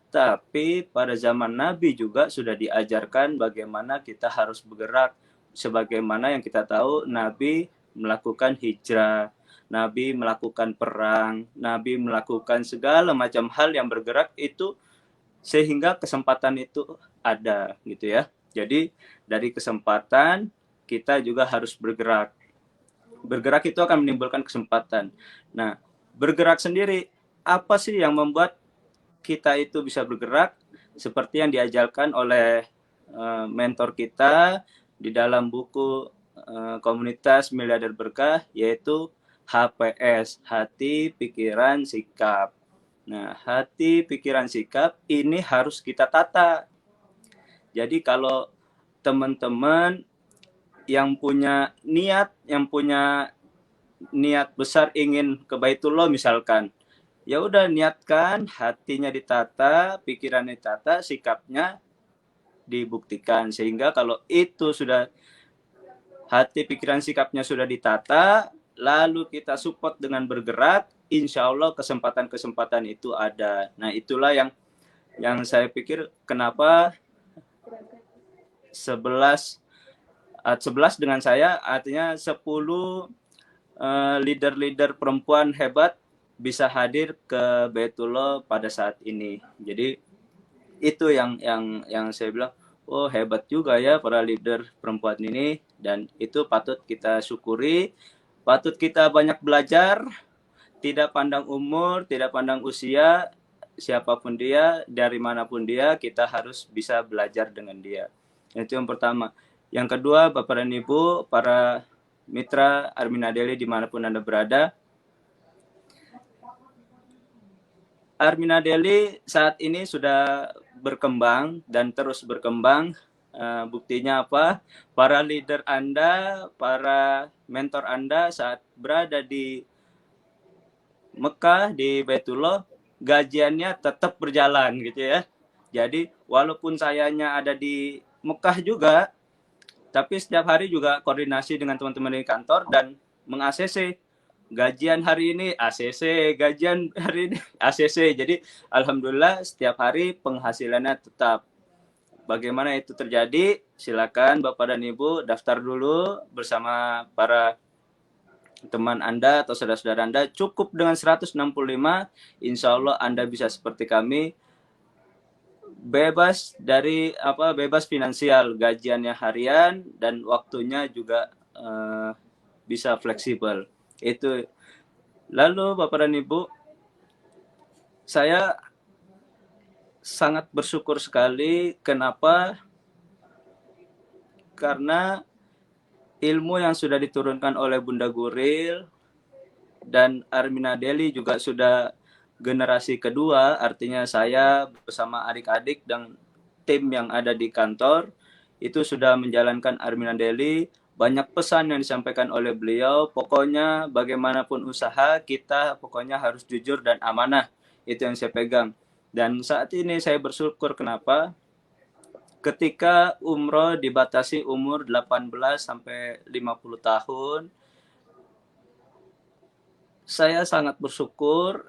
Tapi pada zaman Nabi juga sudah diajarkan bagaimana kita harus bergerak. Sebagaimana yang kita tahu, Nabi melakukan hijrah, Nabi melakukan perang, Nabi melakukan segala macam hal yang bergerak itu, sehingga kesempatan itu ada gitu ya. Jadi dari kesempatan kita juga harus bergerak. Bergerak itu akan menimbulkan kesempatan. Nah, bergerak sendiri apa sih yang membuat kita itu bisa bergerak? Seperti yang diajarkan oleh mentor kita di dalam buku Komunitas Miliarder Berkah, yaitu HPS, hati, pikiran, sikap. Nah, hati, pikiran, sikap ini harus kita tata. Jadi kalau teman-teman yang punya niat besar ingin ke Baitullah misalkan, ya udah niatkan, hatinya ditata, pikirannya ditata, sikapnya dibuktikan. Sehingga kalau itu sudah hati, pikiran, sikapnya sudah ditata, lalu kita support dengan bergerak, insya Allah kesempatan-kesempatan itu ada. Nah, itulah yang saya pikir kenapa 11 dengan saya, artinya 10 leader-leader perempuan hebat bisa hadir ke Baitullah pada saat ini. Jadi itu yang saya bilang, oh hebat juga ya para leader perempuan ini, dan itu patut kita syukuri, patut kita banyak belajar, tidak pandang umur, tidak pandang usia, siapapun dia, dari manapun dia, kita harus bisa belajar dengan dia. Itu yang pertama. Yang kedua, Bapak dan Ibu, para mitra Armina Daily dimanapun Anda berada, Armina Daily saat ini sudah berkembang dan terus berkembang. Buktinya apa? Para leader Anda, para mentor Anda saat berada di Mekah, di Baitullah, gajiannya tetap berjalan gitu ya. Jadi walaupun sayanya ada di Mekah juga, tapi setiap hari juga koordinasi dengan teman-teman di kantor dan meng-ACC. Gajian hari ini ACC, gajian hari ini ACC. Jadi alhamdulillah setiap hari penghasilannya tetap. Bagaimana itu terjadi? Silakan Bapak dan Ibu daftar dulu bersama para teman Anda atau saudara-saudara Anda. Cukup dengan 165, insya Allah Anda bisa seperti kami, bebas dari bebas finansial, gajiannya harian dan waktunya juga bisa fleksibel. Itu. Lalu Bapak dan Ibu, saya sangat bersyukur sekali. Kenapa? Karena ilmu yang sudah diturunkan oleh Bunda Guril dan Armina Daily juga sudah generasi kedua, artinya saya bersama adik-adik dan tim yang ada di kantor itu sudah menjalankan Armina Daily. Banyak pesan yang disampaikan oleh beliau, pokoknya bagaimanapun usaha kita pokoknya harus jujur dan amanah. Itu yang saya pegang. Dan saat ini saya bersyukur kenapa? Ketika umroh dibatasi umur 18 sampai 50 tahun, saya sangat bersyukur.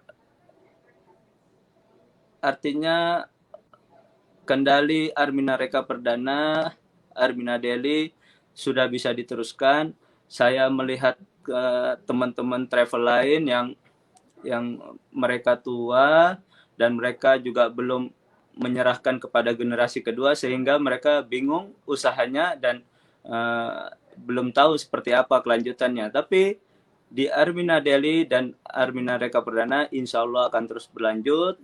Artinya kendali Armina Reka Perdana, Armina Daily sudah bisa diteruskan. Saya melihat teman-teman travel lain yang mereka tua dan mereka juga belum menyerahkan kepada generasi kedua sehingga mereka bingung usahanya dan belum tahu seperti apa kelanjutannya. Tapi di Armina Daily dan Armina Reka Perdana insya Allah akan terus berlanjut.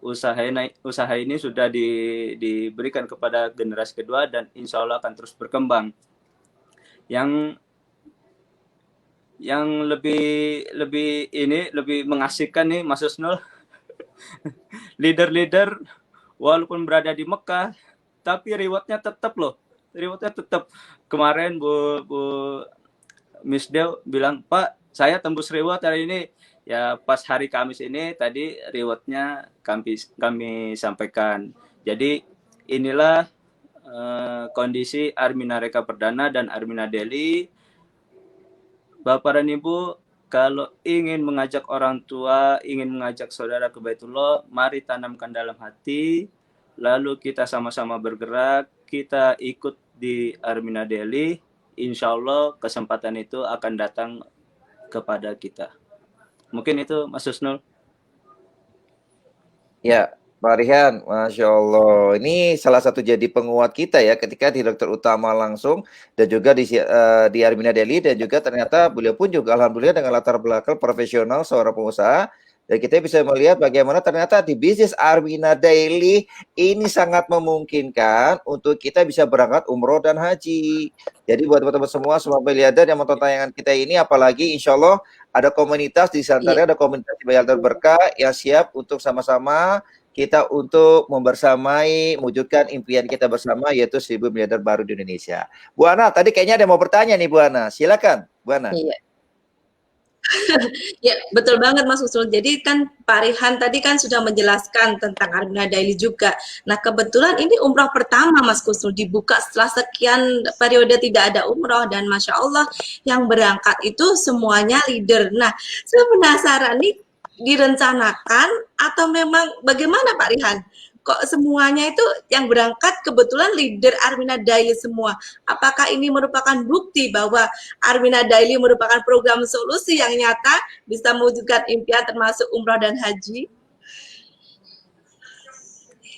Usaha ini sudah diberikan kepada generasi kedua dan insya Allah akan terus berkembang. Yang lebih mengasihkan nih Mas Husnul, leader-leader walaupun berada di Mekah tapi rewardnya tetap loh. Rewardnya tetap. Kemarin Bu Miss Dew bilang, Pak saya tembus reward hari ini. Ya pas hari Kamis ini tadi rewardnya kami sampaikan. Jadi inilah kondisi Armina Reka Perdana dan Armina Daily. Bapak dan Ibu, kalau ingin mengajak orang tua, ingin mengajak saudara ke Baitullah, mari tanamkan dalam hati, lalu kita sama-sama bergerak, kita ikut di Armina Daily, insya Allah kesempatan itu akan datang kepada kita. Mungkin itu Mas Husnul. Ya, Pak Rihan, Masya Allah. Ini salah satu jadi penguat kita ya ketika direktur utama langsung dan juga di Armina Daily, dan juga ternyata beliau pun juga alhamdulillah dengan latar belakang profesional seorang pengusaha, dan kita bisa melihat bagaimana ternyata di bisnis Armina Daily ini sangat memungkinkan untuk kita bisa berangkat umroh dan haji. Jadi buat teman-teman semua miliarder yang menonton tayangan kita ini, apalagi insya Allah ada komunitas di antaranya, ada komunitas di Miliarder Berkah yang siap untuk sama-sama kita untuk membersamai mewujudkan impian kita bersama, yaitu 1000 miliarder baru di Indonesia. Bu Ana, tadi kayaknya ada yang mau bertanya nih Bu Ana. Silakan, Bu Ana. Iya. Ya, betul banget Mas Husnul. Jadi kan Pak Rihan tadi kan sudah menjelaskan tentang Armina Daily juga. Nah, kebetulan ini umroh pertama Mas Husnul dibuka setelah sekian periode tidak ada umroh, dan Masya Allah yang berangkat itu semuanya leader. Nah, saya penasaran nih, direncanakan atau memang bagaimana Pak Rihan? Kok semuanya itu yang berangkat kebetulan leader Armina Daily semua? Apakah ini merupakan bukti bahwa Armina Daily merupakan program solusi yang nyata bisa mewujudkan impian termasuk umroh dan haji?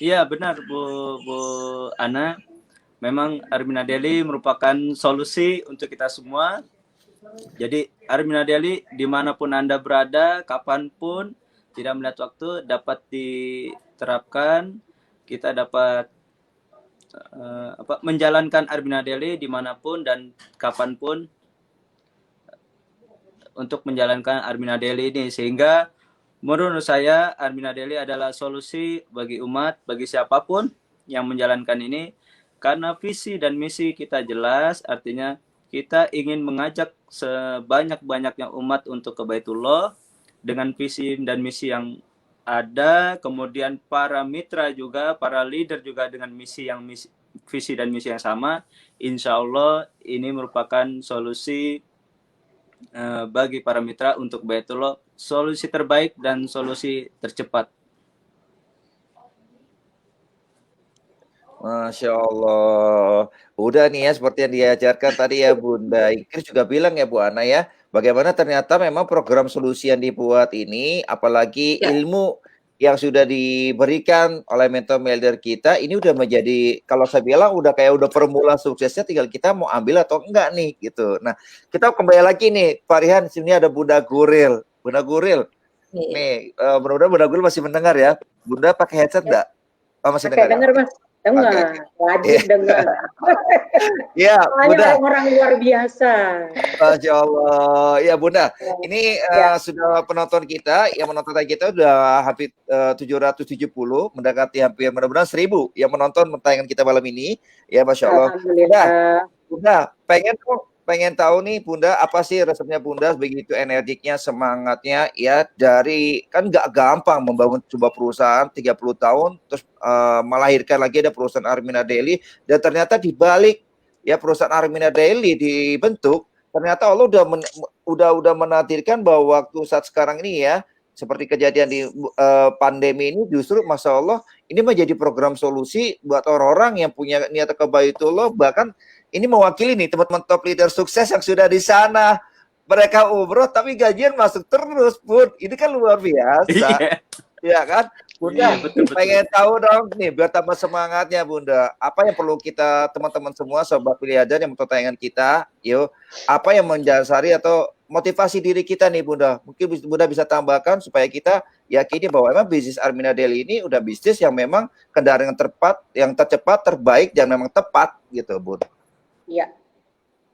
Iya benar Bu Ana. Memang Armina Daily merupakan solusi untuk kita semua. Jadi Armina Daily dimanapun Anda berada, kapanpun, tidak melihat waktu, dapat diterapkan. Kita dapat menjalankan Armina Daily dimanapun dan kapanpun untuk menjalankan Armina Daily ini. Sehingga menurut saya Armina Daily adalah solusi bagi umat, bagi siapapun yang menjalankan ini. Karena visi dan misi kita jelas, artinya kita ingin mengajak sebanyak-banyaknya umat untuk ke Baitullah dengan visi dan misi yang ada, kemudian para mitra juga, para leader juga dengan visi dan misi yang sama. Insya Allah ini merupakan solusi bagi para mitra untuk Baitullah, solusi terbaik dan solusi tercepat. Masya Allah. Udah nih ya seperti yang diajarkan tadi ya Bunda Ingkris juga bilang ya Bu Ana ya, bagaimana ternyata memang program solusi yang dibuat ini, apalagi ilmu yang sudah diberikan oleh mentor miliarder kita, ini udah menjadi, kalau saya bilang udah kayak udah formula suksesnya, tinggal kita mau ambil atau enggak nih gitu. Nah kita kembali lagi nih Pak Rihan, sini ada Bunda Guril. Bunda Guril, nih mudah-mudahan Bunda Guril masih mendengar ya. Bunda pakai headset enggak? Oh, masih dengar Mas. Dengar, wajib dengar. Ya, Bunda. Orang luar biasa. Masya Allah. Ya Bunda, ini sudah penonton kita, yang menonton kita sudah hampir 770, mendekati hampir mudah-mudahan 1000 yang menonton tayangan kita malam ini. Ya Masya Allah. Bunda, pengen tahu nih Bunda, apa sih resepnya Bunda begitu energiknya, semangatnya ya, dari kan nggak gampang membangun sebuah perusahaan 30 tahun terus melahirkan lagi ada perusahaan Armina Daily, dan ternyata di balik ya perusahaan Armina Daily dibentuk, ternyata Allah udah menakdirkan bahwa waktu saat sekarang ini ya, seperti kejadian di pandemi ini, justru Masya Allah ini menjadi program solusi buat orang-orang yang punya niat ke Baitullah. Bahkan ini mewakili nih teman-teman top leader sukses yang sudah di sana. Mereka umroh tapi gajian masuk terus Bun. Ini kan luar biasa. Iya kan? Bunda, betul. Pengen tahu dong nih biar tambah semangatnya Bunda. Apa yang perlu kita teman-teman semua sobat miliarder yang menonton tayangan kita, yuk, apa yang mendasari atau motivasi diri kita nih Bunda? Mungkin Bunda bisa tambahkan supaya kita yakini bahwa memang bisnis Armina Daily ini udah bisnis yang memang kendaraan yang tercepat, terbaik dan memang tepat gitu, Bun. Iya.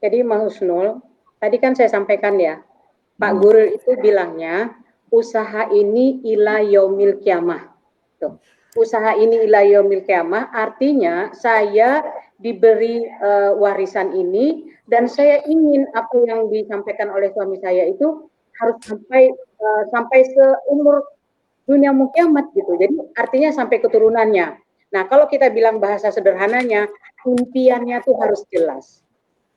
Jadi Mas Husnul, tadi kan saya sampaikan ya, Pak Guru itu bilangnya usaha ini ila yaumil kiamah. Tuh. Usaha ini ila yaumil kiamah artinya saya diberi warisan ini dan saya ingin apa yang disampaikan oleh suami saya itu harus sampai seumur dunia mau kiamat gitu. Jadi artinya sampai keturunannya. Nah, kalau kita bilang bahasa sederhananya, impiannya tuh harus jelas.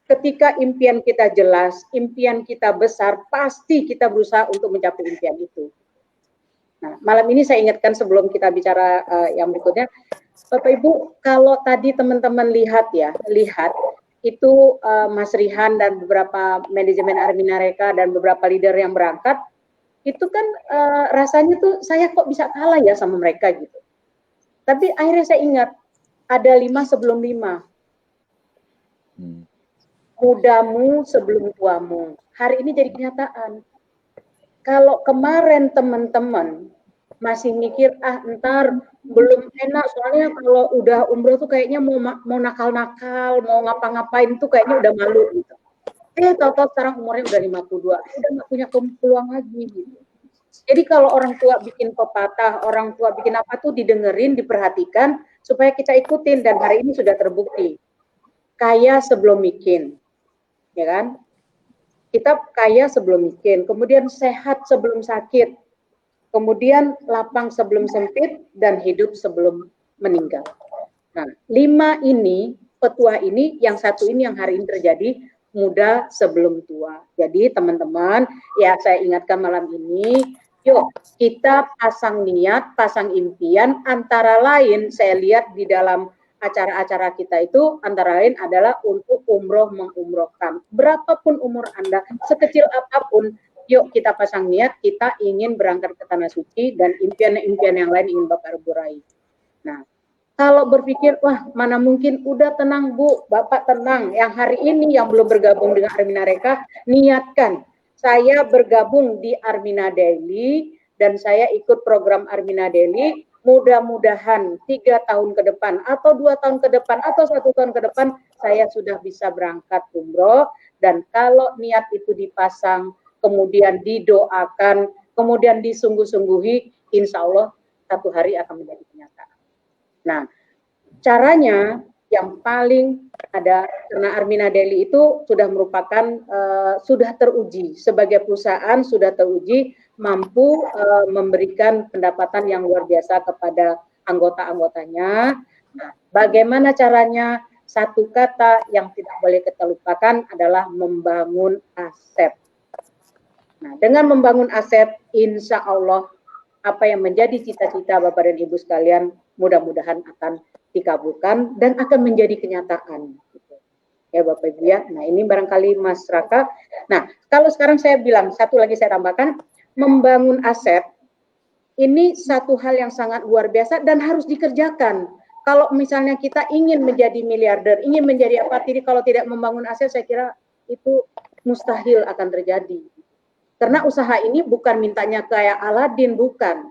Ketika impian kita jelas, impian kita besar, pasti kita berusaha untuk mencapai impian itu. Nah, malam ini saya ingatkan sebelum kita bicara yang berikutnya, Bapak Ibu, kalau tadi teman-teman lihat itu Mas Rihan dan beberapa manajemen Armina Reka dan beberapa leader yang berangkat, itu kan rasanya tuh saya kok bisa kalah ya sama mereka gitu. Tapi akhirnya saya ingat, ada 5 sebelum 5. Mudamu sebelum tuamu. Hari ini jadi kenyataan. Kalau kemarin teman-teman masih mikir, entar belum enak, soalnya kalau udah umroh tuh kayaknya mau nakal-nakal, mau ngapa-ngapain tuh kayaknya udah malu gitu. Tahu-tahu sekarang umurnya udah 52, udah nggak punya peluang lagi gitu. Jadi kalau orang tua bikin pepatah, orang tua bikin apa tuh didengerin, diperhatikan, supaya kita ikutin, dan hari ini sudah terbukti. Kaya sebelum miskin, ya kan? Kita kaya sebelum miskin, kemudian sehat sebelum sakit, kemudian lapang sebelum sempit, dan hidup sebelum meninggal. Nah, 5 ini, petua ini, yang satu ini yang hari ini terjadi, muda sebelum tua. Jadi teman-teman, ya saya ingatkan malam ini, yuk kita pasang niat, pasang impian, antara lain saya lihat di dalam acara-acara kita itu antara lain adalah untuk umroh mengumrohkan. Berapapun umur Anda, sekecil apapun, yuk kita pasang niat, kita ingin berangkat ke Tanah Suci dan impian-impian yang lain ingin Bapak raih. Nah, kalau berpikir, wah mana mungkin, udah tenang Bu, Bapak tenang, yang hari ini yang belum bergabung dengan Armina Reka, niatkan, saya bergabung di Armina Daily, dan saya ikut program Armina Daily, mudah-mudahan 3 tahun ke depan, atau 2 tahun ke depan, atau 1 tahun ke depan, saya sudah bisa berangkat umroh, dan kalau niat itu dipasang, kemudian didoakan, kemudian disungguh-sungguhi, insya Allah satu hari akan menjadi kenyataan. Nah, caranya yang paling ada, karena Armina Daily itu sudah merupakan, sudah teruji, sebagai perusahaan sudah teruji, mampu memberikan pendapatan yang luar biasa kepada anggota-anggotanya. Nah, bagaimana caranya? Satu kata yang tidak boleh kita lupakan adalah membangun aset. Nah, dengan membangun aset, insya Allah apa yang menjadi cita-cita Bapak dan Ibu sekalian mudah-mudahan akan dikabulkan dan akan menjadi kenyataan. Ya Bapak Ibu ya. Nah ini barangkali Mas Raka. Nah kalau sekarang saya bilang, satu lagi saya tambahkan, membangun aset ini satu hal yang sangat luar biasa dan harus dikerjakan. Kalau misalnya kita ingin menjadi miliarder, ingin menjadi apa, kalau tidak membangun aset, saya kira itu mustahil akan terjadi. Karena usaha ini bukan mintanya kayak Aladin, bukan.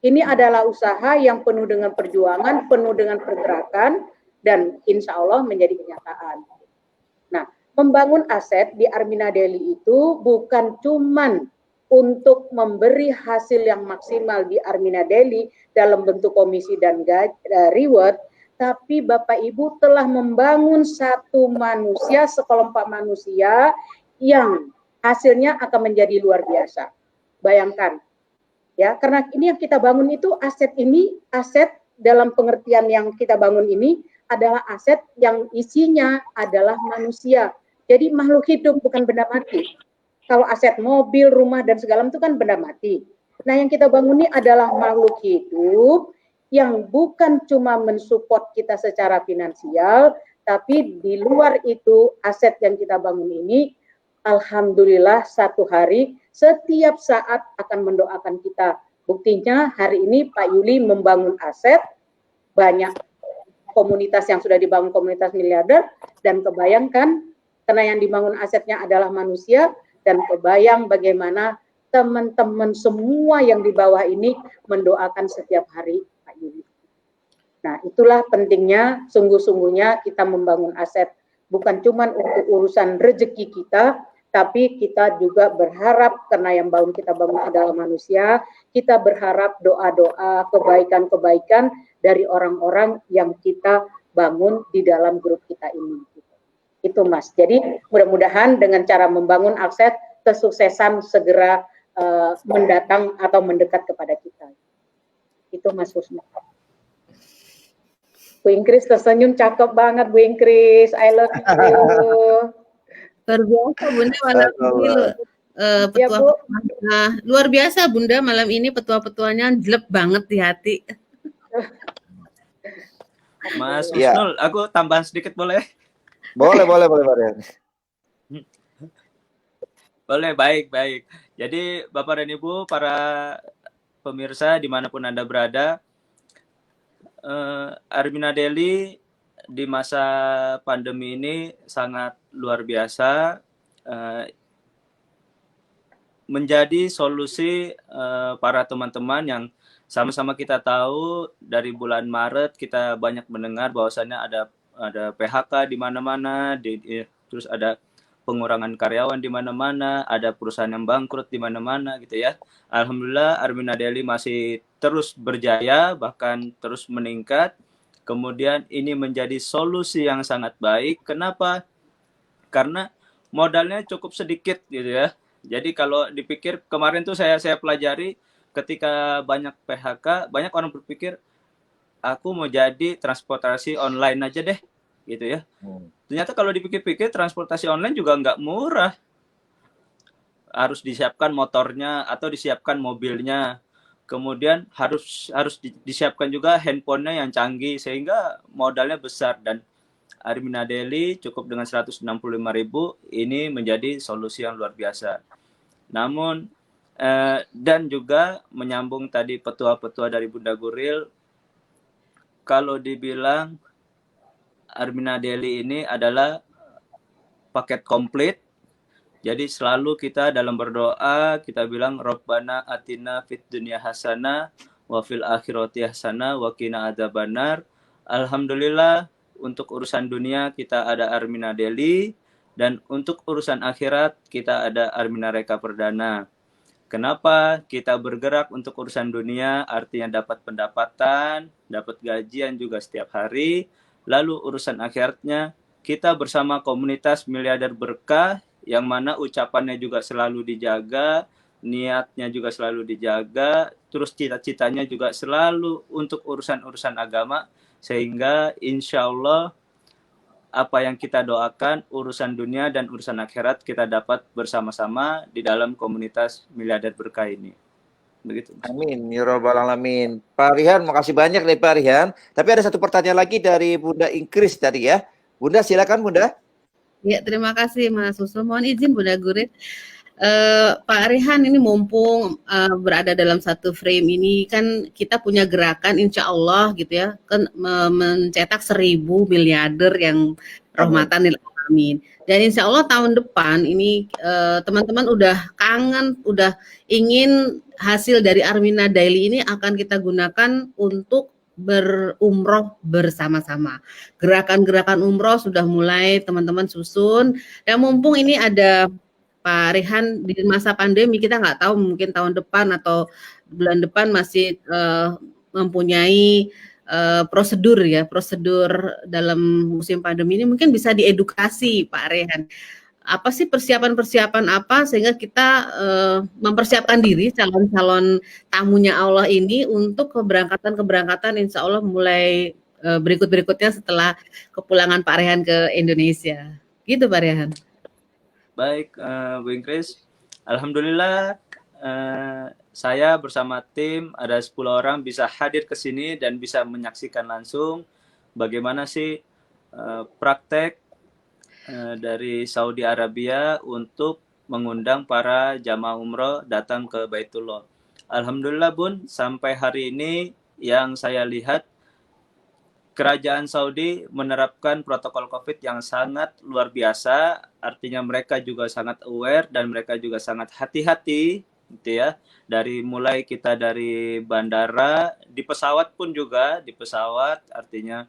Ini adalah usaha yang penuh dengan perjuangan, penuh dengan pergerakan, dan insya Allah menjadi kenyataan. Nah, membangun aset di Armina Daily itu bukan cuman untuk memberi hasil yang maksimal di Armina Daily dalam bentuk komisi dan reward, tapi Bapak Ibu telah membangun satu manusia, sekelompok manusia yang hasilnya akan menjadi luar biasa. Bayangkan, ya, karena ini yang kita bangun itu aset ini, aset dalam pengertian yang kita bangun ini adalah aset yang isinya adalah manusia. Jadi makhluk hidup, bukan benda mati. Kalau aset mobil, rumah, dan segala itu kan benda mati. Nah, yang kita bangun ini adalah makhluk hidup yang bukan cuma mensupport kita secara finansial, tapi di luar itu aset yang kita bangun ini alhamdulillah satu hari setiap saat akan mendoakan kita. Buktinya hari ini Pak Yuli membangun aset, banyak komunitas yang sudah dibangun, komunitas miliarder, dan kebayangkan karena yang dibangun asetnya adalah manusia, dan kebayang bagaimana teman-teman semua yang di bawah ini mendoakan setiap hari Pak Yuli. Nah itulah pentingnya, sungguh-sungguhnya kita membangun aset, bukan cuma untuk urusan rezeki kita, tapi kita juga berharap, karena yang kita bangun adalah manusia, kita berharap doa-doa, kebaikan-kebaikan dari orang-orang yang kita bangun di dalam grup kita ini. Itu Mas. Jadi mudah-mudahan dengan cara membangun aset, kesuksesan segera mendatang atau mendekat kepada kita. Itu Mas Husna. Bu Ingkris tersenyum, cakep banget Bu Ingkris, I love you. Luar biasa Bunda malam ini petua. Nah, luar biasa Bunda malam ini petua-petuanya jelek banget di hati. Mas Husnul, aku tambahan sedikit boleh? Boleh. Boleh, baik. Jadi Bapak dan Ibu, para pemirsa dimanapun Anda berada, Armina Daily di masa pandemi ini sangat luar biasa, menjadi solusi para teman-teman yang sama-sama kita tahu dari bulan Maret kita banyak mendengar bahwasannya ada PHK di mana-mana, terus ada pengurangan karyawan di mana-mana, ada perusahaan yang bangkrut di mana-mana gitu ya. Alhamdulillah Armina Daily masih terus berjaya, bahkan terus meningkat. Kemudian ini menjadi solusi yang sangat baik. Kenapa? Karena modalnya cukup sedikit gitu ya. Jadi kalau dipikir kemarin tuh saya pelajari ketika banyak PHK, banyak orang berpikir aku mau jadi transportasi online aja deh gitu ya. Ternyata kalau dipikir-pikir transportasi online juga nggak murah. Harus disiapkan motornya atau disiapkan mobilnya. Kemudian harus disiapkan juga handphonenya yang canggih sehingga modalnya besar, dan Armina Daily cukup dengan 165.000 ini menjadi solusi yang luar biasa. Namun dan juga menyambung tadi petua-petua dari Bunda Guril, kalau dibilang Armina Daily ini adalah paket komplit. Jadi selalu kita dalam berdoa kita bilang Rabbana atina fid dunya hasanah wa fil akhirati hasanah wa qina adzabannar. Alhamdulillah untuk urusan dunia kita ada Armina Daily, dan untuk urusan akhirat kita ada Armina Reka Perdana. Kenapa kita bergerak untuk urusan dunia? Artinya dapat pendapatan, dapat gajian juga setiap hari. Lalu urusan akhiratnya kita bersama komunitas Miliarder Berkah, yang mana ucapannya juga selalu dijaga, niatnya juga selalu dijaga, terus cita-citanya juga selalu untuk urusan-urusan agama, sehingga insya Allah apa yang kita doakan, urusan dunia dan urusan akhirat kita dapat bersama-sama di dalam komunitas Miliarder Berkah ini. Begitu. Amin, ya Rabbal Alamin. Pak Rihan, makasih banyak nih Pak Rihan. Tapi ada satu pertanyaan lagi dari Bunda Ingkris tadi ya. Bunda, silakan Bunda. Ya, terima kasih Mas Susul. Mohon izin Bunda Guril. Pak Rihan, ini mumpung berada dalam satu frame ini, kan kita punya gerakan insya Allah gitu ya, kan mencetak 1.000 miliarder yang rahmatan lil alamin. Dan insya Allah tahun depan ini teman-teman udah kangen, udah ingin hasil dari Armina Daily ini akan kita gunakan untuk berumroh bersama-sama. Gerakan-gerakan umroh sudah mulai teman-teman susun. Dan mumpung ini ada Pak Rehan di masa pandemi, kita nggak tahu mungkin tahun depan atau bulan depan masih mempunyai prosedur dalam musim pandemi ini, mungkin bisa diedukasi Pak Rehan. Apa sih persiapan-persiapan apa sehingga kita mempersiapkan diri calon-calon tamunya Allah ini untuk keberangkatan insya Allah mulai berikut-berikutnya setelah kepulangan Pak Rehan ke Indonesia. Gitu Pak Rehan. Baik, Bu Ingkris. Alhamdulillah saya bersama tim ada 10 orang bisa hadir ke sini dan bisa menyaksikan langsung bagaimana sih praktek dari Saudi Arabia untuk mengundang para jamaah umroh datang ke Baitullah. Alhamdulillah Bun, sampai hari ini yang saya lihat Kerajaan Saudi menerapkan protokol COVID yang sangat luar biasa, artinya mereka juga sangat aware dan mereka juga sangat hati-hati, gitu ya. Dari mulai kita dari bandara, di pesawat pun juga, di pesawat artinya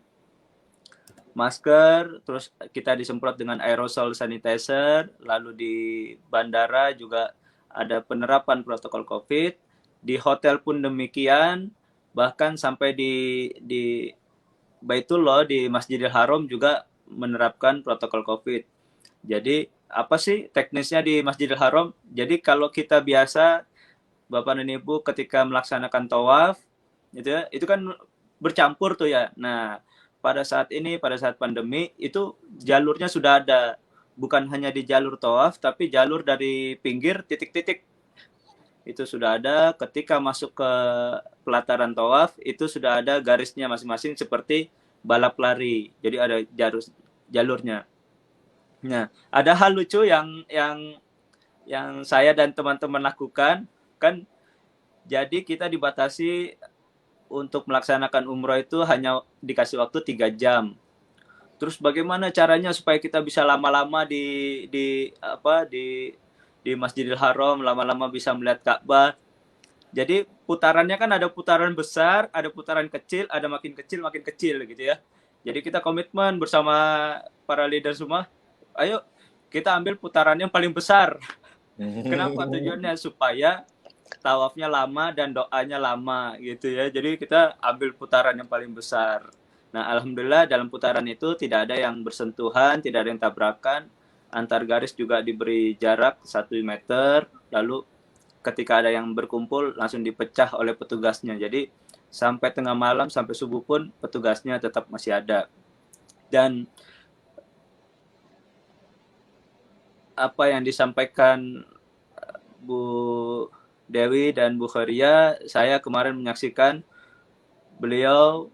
masker, terus kita disemprot dengan aerosol sanitizer, lalu di bandara juga ada penerapan protokol COVID, di hotel pun demikian, bahkan sampai di Baitullah di Masjidil Haram juga menerapkan protokol COVID. Jadi apa sih teknisnya di Masjidil Haram? Jadi kalau kita biasa Bapak dan Ibu ketika melaksanakan tawaf gitu ya, itu kan bercampur tuh ya. Nah, pada saat ini pada saat pandemi itu jalurnya sudah ada. Bukan hanya di jalur tawaf tapi jalur dari pinggir titik-titik. Itu sudah ada, ketika masuk ke pelataran tawaf itu sudah ada garisnya masing-masing seperti balap lari. Jadi ada jalurnya. Nah, ada hal lucu yang saya dan teman-teman lakukan kan. Jadi kita dibatasi untuk melaksanakan umroh itu hanya dikasih waktu 3 jam. Terus bagaimana caranya supaya kita bisa lama-lama di Masjidil Haram, lama-lama bisa melihat Ka'bah. Jadi putarannya kan ada putaran besar, ada putaran kecil, ada makin kecil gitu ya. Jadi kita komitmen bersama para leader semua, ayo kita ambil putaran yang paling besar. Kenapa? Tujuannya supaya tawafnya lama dan doanya lama gitu ya. Jadi kita ambil putaran yang paling besar. Nah, alhamdulillah dalam putaran itu tidak ada yang bersentuhan, tidak ada yang tabrakan. Antar garis juga diberi jarak 1 meter. Lalu ketika ada yang berkumpul langsung dipecah oleh petugasnya. Jadi sampai tengah malam, sampai subuh pun petugasnya tetap masih ada. Dan apa yang disampaikan Bu Dewi dan Bu Kharia, saya kemarin menyaksikan beliau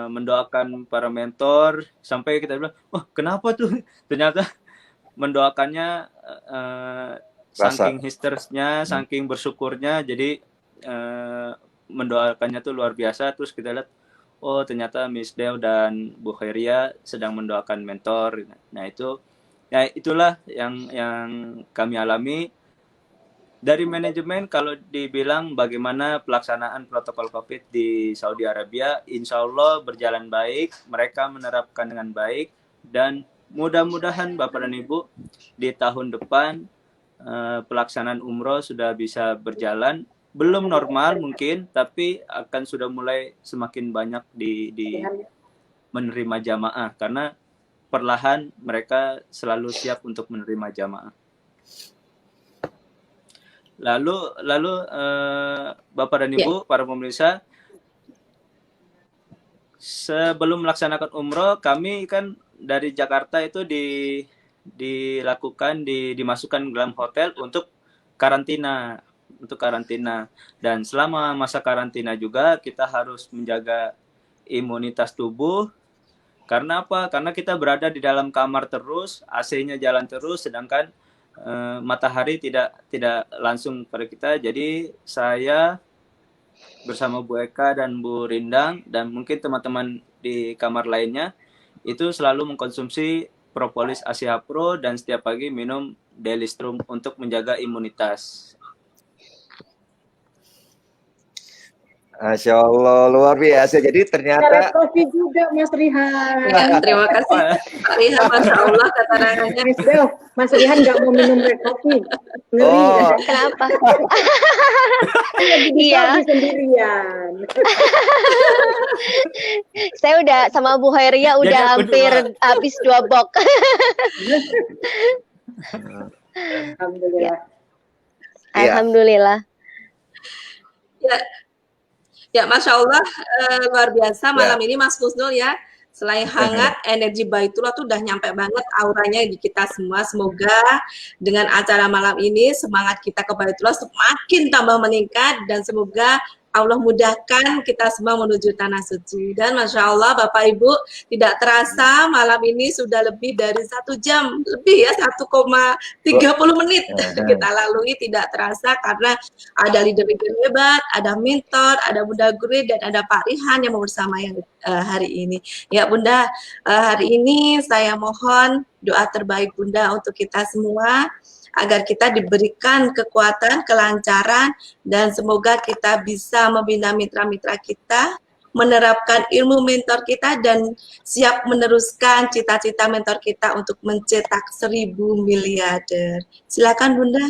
mendoakan para mentor, sampai kita bilang, wah kenapa tuh? Ternyata mendoakannya saking histerisnya, saking bersyukurnya, jadi mendoakannya tuh luar biasa. Terus kita lihat, oh ternyata Miss Dew dan Bu Kharia sedang mendoakan mentor. Nah itu, ya itulah yang kami alami. Dari manajemen, kalau dibilang bagaimana pelaksanaan protokol COVID di Saudi Arabia, insya Allah berjalan baik, mereka menerapkan dengan baik, dan mudah-mudahan Bapak dan Ibu di tahun depan pelaksanaan umroh sudah bisa berjalan. Belum normal mungkin, tapi akan sudah mulai semakin banyak di menerima jamaah, karena perlahan mereka selalu siap untuk menerima jamaah. Lalu Bapak dan Ibu, para pemirsa, sebelum melaksanakan umroh, kami kan dari Jakarta itu dimasukkan dalam hotel untuk karantina, dan selama masa karantina juga kita harus menjaga imunitas tubuh. Karena apa? Karena kita berada di dalam kamar terus, AC-nya jalan terus, sedangkan matahari tidak langsung pada kita. Jadi saya bersama Bu Eka dan Bu Rindang dan mungkin teman-teman di kamar lainnya itu selalu mengkonsumsi propolis Asia Pro dan setiap pagi minum Daily Strom untuk menjaga imunitas. Masya Allah, luar biasa. Jadi ternyata Kopi juga Mas Rihan. Ya, terima kasih Pak Rihan, Masya Allah keterangannya. Mas Rihan nggak mau minum red coffee. Ngeri. Oh. Kenapa? Lagi di Iya. Saudi sendirian. Saya udah sama Bu Khairia udah Jadi aku hampir habis 2 box. Alhamdulillah. Iya. Alhamdulillah. Ya, Masya Allah, luar biasa malam ini Mas Husnul ya. Selain hangat, energi Baitullah tuh udah nyampe banget auranya di kita semua. Semoga dengan acara malam ini semangat kita ke Baitullah semakin tambah meningkat, dan semoga Allah mudahkan kita semua menuju tanah suci. Dan Masya Allah Bapak Ibu, tidak terasa malam ini sudah lebih dari 1 jam lebih ya, 1,30 menit kita lalui, tidak terasa karena ada leader-leader hebat, ada mentor, ada Bunda Guri, dan ada Pak Rihan yang mau bersama yang hari ini. Ya Bunda, hari ini saya mohon doa terbaik Bunda untuk kita semua, agar kita diberikan kekuatan, kelancaran, dan semoga kita bisa membina mitra-mitra kita, menerapkan ilmu mentor kita, dan siap meneruskan cita-cita mentor kita untuk mencetak 1000 miliarder. Silakan Bunda.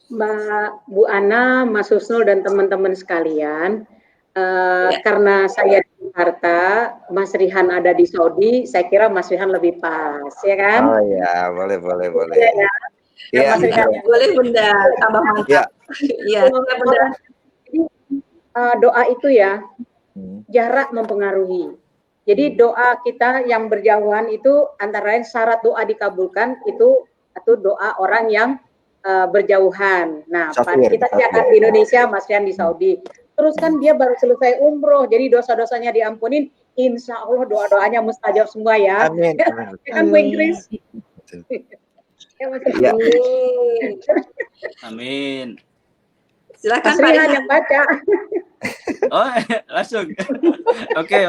Mbak Bu Ana, Mas Husnul, dan teman-teman sekalian, karena saya di Jakarta, Mas Rihan ada di Saudi, saya kira Mas Rihan lebih pas, ya kan? Oh ya, boleh. Ya, ya. Iya, Mas Rihan, Boleh Bunda, tambah mantap. Iya, Bunda. Jadi, doa itu ya, jarak mempengaruhi. Jadi doa kita yang berjauhan itu antara lain syarat doa dikabulkan itu doa orang yang berjauhan. Nah, kita di Indonesia, Mas Rihan di Saudi. Terus kan dia baru selesai umroh, jadi dosa-dosanya diampunin. Insya Allah doa-doanya mustajab semua ya. Amin. Kan Bu Inggris. Ya. Amin. Silakan Mas Pak Rihan Ihan. yang baca. Oh, langsung. Oke.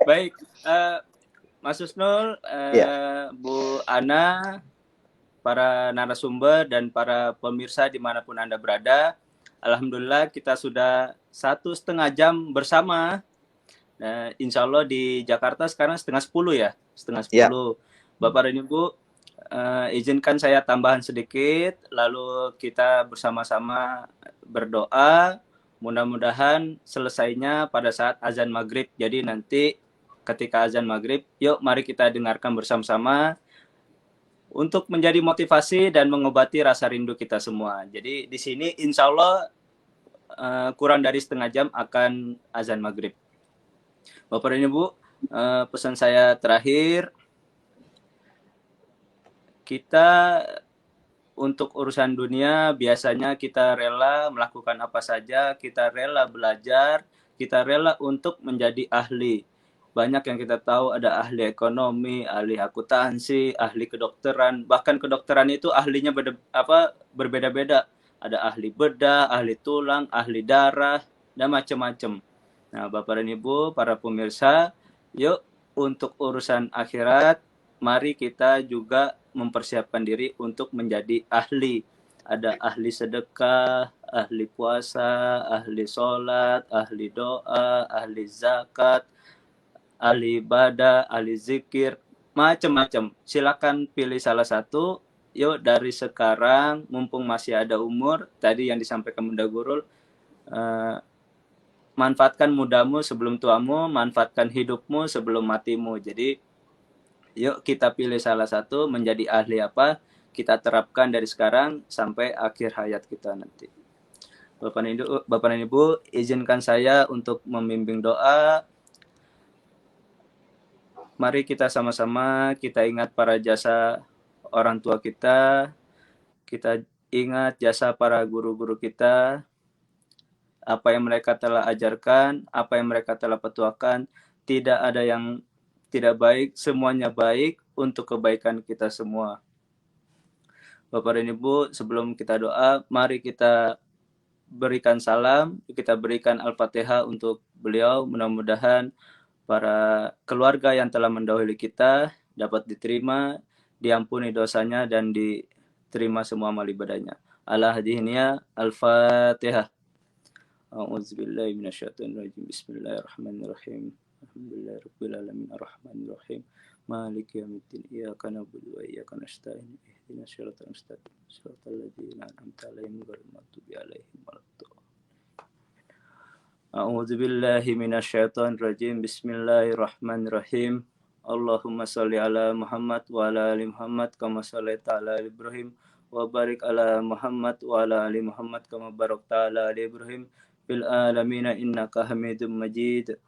Baik, Mas Husnul, Bu Ana, para narasumber dan para pemirsa dimanapun Anda berada. Alhamdulillah kita sudah 1,5 jam bersama. Nah, insya Allah di Jakarta sekarang 9:30 ya, 9:30. Bapak dan Ibu, izinkan saya tambahan sedikit, lalu kita bersama-sama berdoa. Mudah-mudahan selesainya pada saat azan maghrib. Jadi nanti ketika azan maghrib, yuk mari kita dengarkan bersama-sama untuk menjadi motivasi dan mengobati rasa rindu kita semua. Jadi di sini insya Allah kurang dari 1/2 jam akan azan maghrib. Bapak dan Ibu, pesan saya terakhir, kita untuk urusan dunia biasanya kita rela melakukan apa saja, kita rela belajar, kita rela untuk menjadi ahli. Banyak yang kita tahu ada ahli ekonomi, ahli akuntansi, ahli kedokteran, bahkan kedokteran itu ahlinya berbeda-beda. Ada ahli bedah, ahli tulang, ahli darah, dan macam-macam. Nah, Bapak dan Ibu, para pemirsa, yuk untuk urusan akhirat, mari kita juga mempersiapkan diri untuk menjadi ahli. Ada ahli sedekah, ahli puasa, ahli sholat, ahli doa, ahli zakat, ahli ibadah, ahli zikir, macam-macam. Silakan pilih salah satu. Yuk dari sekarang, mumpung masih ada umur, tadi yang disampaikan Bunda Gurul, manfaatkan mudamu sebelum tuamu, manfaatkan hidupmu sebelum matimu. Jadi yuk kita pilih salah satu menjadi ahli apa, kita terapkan dari sekarang sampai akhir hayat kita nanti. Bapak dan Ibu, izinkan saya untuk membimbing doa. Mari kita sama-sama kita ingat para jasa orang tua kita ingat jasa para guru-guru kita, apa yang mereka telah ajarkan, apa yang mereka telah petuakan, tidak ada yang tidak baik, semuanya baik untuk kebaikan kita semua. Bapak dan Ibu, sebelum kita doa, mari kita berikan salam, kita berikan Al-Fatihah untuk beliau. Mudah-mudahan para keluarga yang telah mendahului kita dapat diterima, diampuni dosanya, dan diterima semua amal ibadahnya. Al-Hadihnya, Al-Fatihah. A'udzubillahi minasyaitonirrajim. Bismillahirrahmanirrahim. Alhamdulillahirabbil alamin arrahmanirrahim. Maliki yaumiddin. Iyyaka na'budu wa iyyaka nasta'in. Ihdinas siratal mustaqim. Shiratal ladzina an'amta 'alaihim ghairil maghdubi 'alaihim waladdallin. A'udzubillahi minasyaitonirrajim. Bismillahirrahmanirrahim. Allahumma shalli ala Muhammad wa ala ali Muhammad kama shallaita ala Ibrahim wa barik ala Muhammad wa ala ali Muhammad kama barakta ala ali Ibrahim fil alamin innaka Hamidum Majid.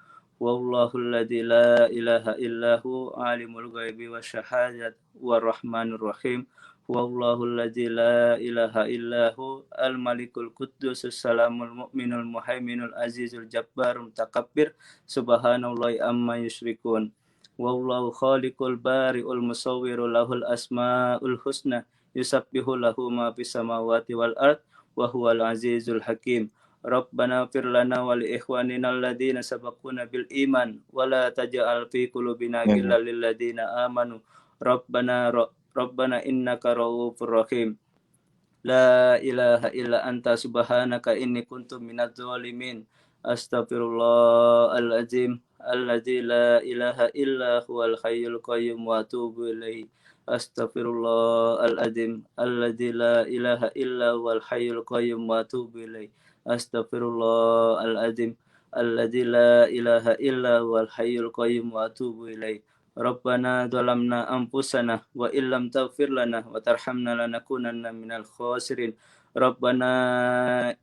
Wallahu alladzi la ilaha illahu alimul ghaibi wasyahadat warrahmanur rahim. Wallahu alladzi la ilaha illahu al-malikul quddus salamul mu'minul muhaiminul azizul jabbarul mutakabbir subhanallahi amma yusyrikun. Wallahu khaliqul bari'ul musawwirul lahul asmaul husna yusabbihu lahu ma fis samawati wal ard wa huwal azizul hakim. Rabbana fir lana wa li ikhwanina alladhina sabaquna bil iman wa la taj'al fi qulubina ghillan lil ladzina amanu. Rabbana innaka ra'ufur rahim. La ilaha illa anta subhanaka inni kuntu minadz zalimin. Astaghfirullahaladzim alladzi la ilaha illa huwal hayyul qayyum wa atubu ilaihi. Astaghfirullahaladzim alladzi la ilaha illa huwal hayyul qayyum wa atubu ilaihi. Astaghfirullahaladzim alladzi la ilaha illa huwal hayyul qayyum wa atubu ilaihi. Rabbana dhalamna anfusana wa illam taghfir lana wa tarhamna lanakunanna minal khasirin. Rabbana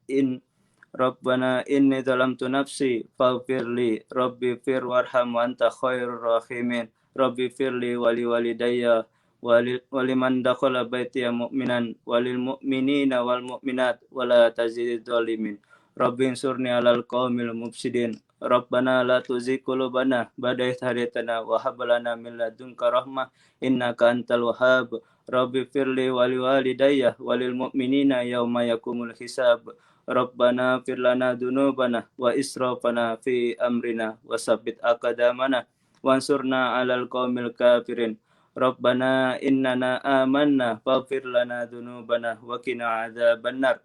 inni dhalamtu nafsi faghfirli rabbi fir warham wa anta khairur rahimin. Rabbi firli wali walidayya waliman dakhala baitiya mu'minan walil mu'minina wal mu'minat wala tazidid zalimin. Rabbi insurni alal qaumil mufsidin. Rabbana la tuzigh qulubana ba'da idh hadaytana wa hab lana min ladunka rahmah innaka antal wahhab. Rabbi firli wali walidayya walil mu'minina yauma yakumul hisab. Rabbana firlana dunubana wa israfana fi amrina wa sabbit aqdamana wansurna 'alal qaumil kafirin. Rabbana innana amanna faghfir lana dunubana wa qina adzabannar.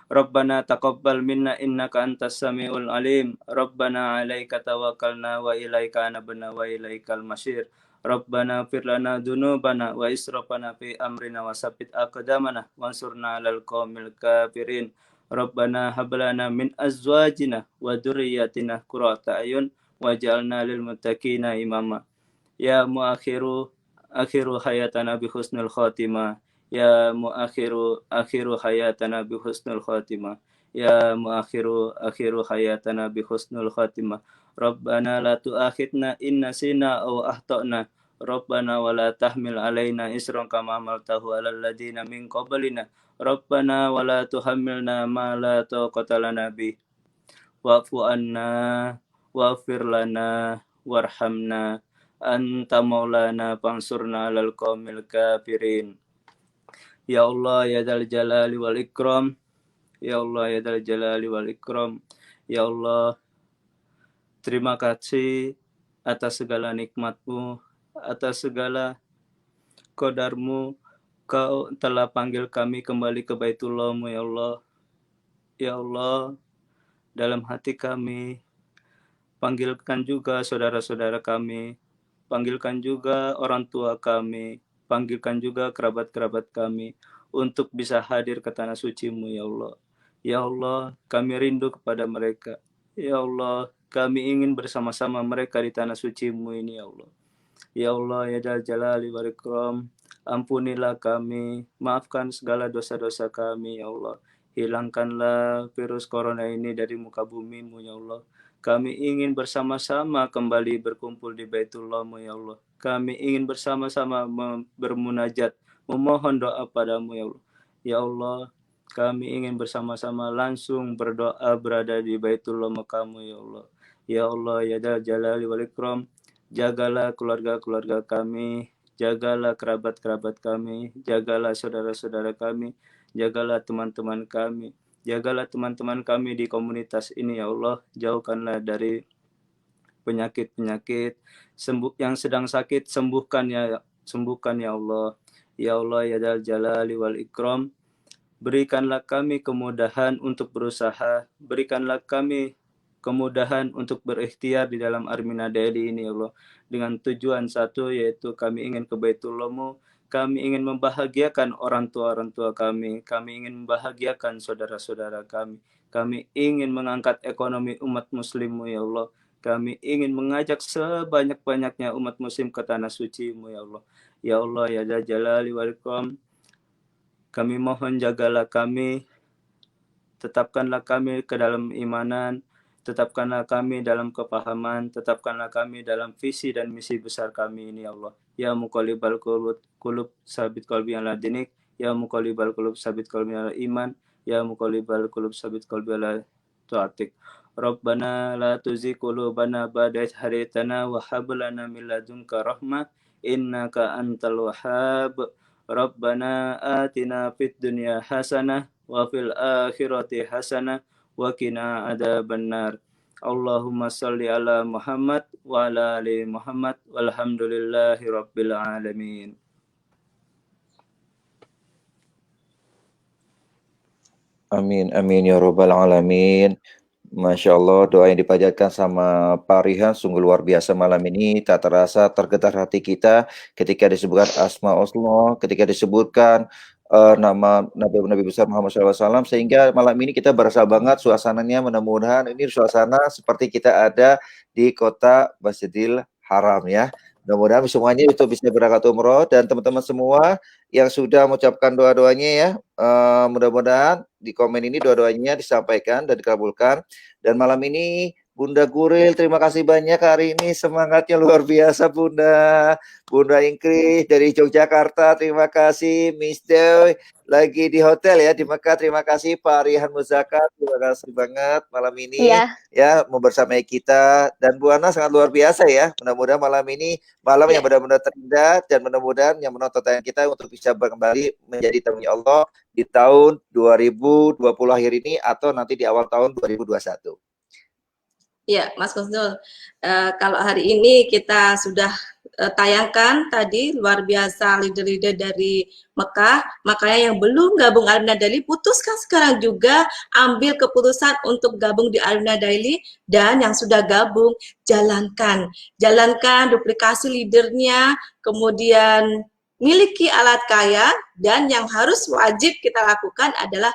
Rabbana taqabbal minna innaka antas samiul alim. Rabbana 'alaika tawakkalna wa ilaika anabna wa ilaikal masir. Rabbana fir lana dzunubana wa israfana fi amrina wa sabbit aqdamana wansurna 'alal qaumil kafirin. Rabbana hab lana min azwajina wa dzurriyyatina qurrata a'yun waj'alna lil muttaqina imama. Ya muakhiru hayatana bi husnul khatimah. Ya muakhiru hayatana bi husnul khatimah. Ya muakhiru hayatana bi husnul khatimah. Rabbana la tu'akhidna in nasina aw akhtana. Rabbana wa la tahmil alaina isran kama hamaltahu alal ladina min qablina. Rabbana wa la tuhammilna ma la taqata lana bih. Wa'fu anna waghfir lana warhamna anta maulana fansurna 'alal qaumil kafirin. Ya Allah ya dzal jalali wal ikram. Ya Allah ya dzal jalali wal ikram. Ya Allah, terima kasih atas segala nikmat-Mu, atas segala qadar-Mu. Kau telah panggil kami kembali ke Baitullah-Mu ya Allah. Ya Allah, dalam hati kami, panggilkan juga saudara-saudara kami, panggilkan juga orang tua kami, panggilkan juga kerabat-kerabat kami untuk bisa hadir ke tanah suci-Mu ya Allah. Ya Allah, kami rindu kepada mereka. Ya Allah, kami ingin bersama-sama mereka di tanah suci-Mu ini ya Allah. Ya Allah, ya Dzal Jalali wal Ikram, ampunilah kami, maafkan segala dosa-dosa kami ya Allah. Hilangkanlah virus corona ini dari muka bumi-Mu ya Allah. Kami ingin bersama-sama kembali berkumpul di Baitullah-Mu ya Allah. Kami ingin bersama-sama bermunajat, memohon doa padamu ya Allah. Ya Allah, kami ingin bersama-sama langsung berdoa berada di Baitullah Mekah-Mu ya Allah. Ya Allah, ya Dzal Jalali wal Ikram, jagalah keluarga-keluarga kami, jagalah kerabat-kerabat kami, jagalah saudara-saudara kami, jagalah teman-teman kami, jagalah teman-teman kami di komunitas ini ya Allah. Jauhkanlah dari penyakit-penyakit, yang sedang sakit sembuhkan ya Allah. Ya Allah ya Dzal Jalali wal Ikram, berikanlah kami kemudahan untuk berusaha, berikanlah kami kemudahan untuk berikhtiar di dalam Armina Daily ini ya Allah, dengan tujuan satu, yaitu kami ingin ke Baitullah-Mu, kami ingin membahagiakan orang tua kami ingin membahagiakan saudara-saudara kami ingin mengangkat ekonomi umat muslim-Mu ya Allah, kami ingin mengajak sebanyak-banyaknya umat muslim ke tanah suci-Mu ya Allah. Ya Allah ya Dzal Jalali wal Ikram, kami mohon jagalah kami, tetapkanlah kami ke dalam imanan, tetapkanlah kami dalam kepahaman, tetapkanlah kami dalam visi dan misi besar kami ini ya Allah. Ya muqallibal qulub sabit qalbi ala dinik, ya muqallibal qulub sabit qalbi ala iman, ya muqallibal qulub sabit qalbi ala taatik. Rabbana la tuzigh qulubana ba'da idh hadaytana wa hab lana min ladunka rahmah innaka antal wahhab. Rabbana atina fid dunya hasanah wa fil akhirati hasanah wa qina adzabannar. Allahumma shalli ala Muhammad wa ala ali Muhammad walhamdulillahi rabbil alamin. Amin, amin ya robbal alamin. Masya Allah, doa yang dipanjatkan sama Pak Rihan sungguh luar biasa malam ini. Tak terasa tergetar hati kita ketika disebutkan Asmaullah, ketika disebutkan nama Nabi besar Muhammad SAW, sehingga malam ini kita berasa banget suasananya. Mudah-mudahan ini suasana seperti kita ada di kota Masjidil Haram ya. Mudah-mudahan semuanya itu bisa berangkat umroh, dan teman-teman semua yang sudah mengucapkan doa-doanya ya, mudah-mudahan di komen ini doa-doanya disampaikan dan dikabulkan. Dan malam ini Bunda Guril, terima kasih banyak hari ini, semangatnya luar biasa Bunda. Bunda Ingkris dari Yogyakarta, terima kasih. Miss Dewi lagi di hotel ya di Mekah, terima kasih. Pak Rihan Muzakat, terima kasih banget malam ini Iya, ya mau bersamai kita. Dan Bu Ana sangat luar biasa ya. Mudah-mudahan malam ini malam yang Ya. benar-benar terindah, dan mudah-mudahan yang menonton tayangan kita untuk bisa kembali menjadi tamu Allah di tahun 2020 akhir ini atau nanti di awal tahun 2021. Ya, Mas Kusnul, kalau hari ini kita sudah tayangkan tadi luar biasa leader-leader dari Mekah, makanya yang belum gabung Armina Daily putuskan sekarang juga ambil keputusan untuk gabung di Armina Daily, dan yang sudah gabung jalankan duplikasi leadernya, kemudian miliki alat kaya, dan yang harus wajib kita lakukan adalah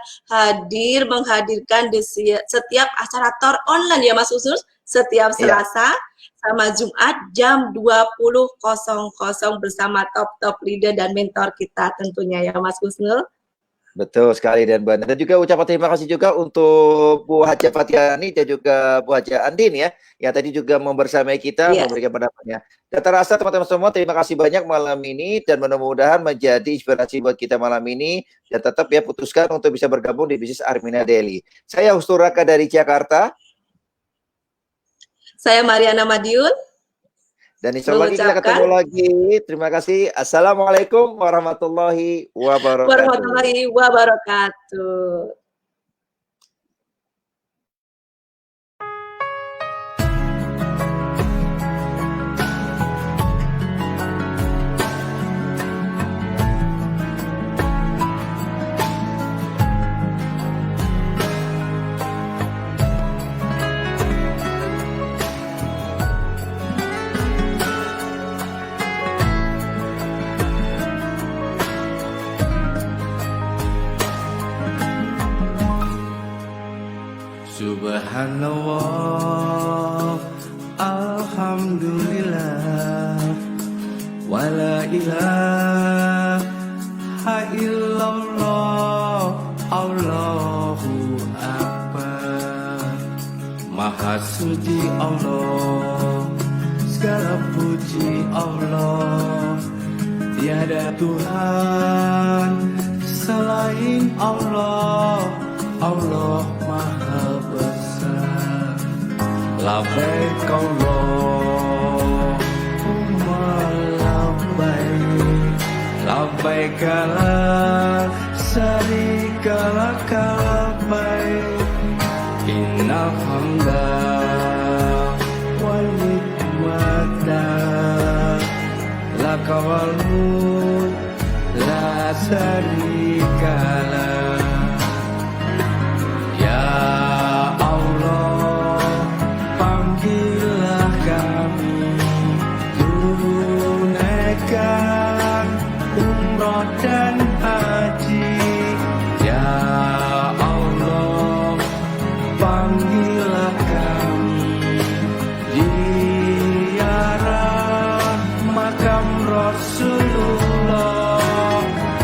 menghadirkan di setiap acara Tor online ya Mas Usus, setiap Iya. Selasa sama Jumat jam 20.00 bersama top leader dan mentor kita tentunya ya Mas Kusnul. Betul sekali dan Bu Ana. Dan juga ucapan terima kasih juga untuk Bu Haja Fatiani dan juga Bu Haja Andin ya, yang tadi juga membersamai kita, Iya. memberikan pendapatnya. Dan terasa teman-teman semua, terima kasih banyak malam ini, dan mudah-mudahan menjadi inspirasi buat kita malam ini, dan tetap ya putuskan untuk bisa bergabung di bisnis Armina Daily. Saya Usturaka dari Jakarta, Saya Mariana Madiun. dan insya Allah kita ketemu lagi. Terima kasih. Assalamualaikum warahmatullahi wabarakatuh. Warahmatullahi wabarakatuh. Subhanallah, alhamdulillah, wala ilaha illallah, Allahu akbar. Maha suci Allah, segala puji Allah, tiada Tuhan selain Allah, Allah Maha Besar. Labbaik Allahumma labbaik, labbaik la syarika lak labbaik, innal hamda wal nikmata lak wal mulk la syarika lak. Ya Allah, panggillah kami tunaikan umrah dan haji. Ya Allah, panggillah kami ziarah makam Rasulullah.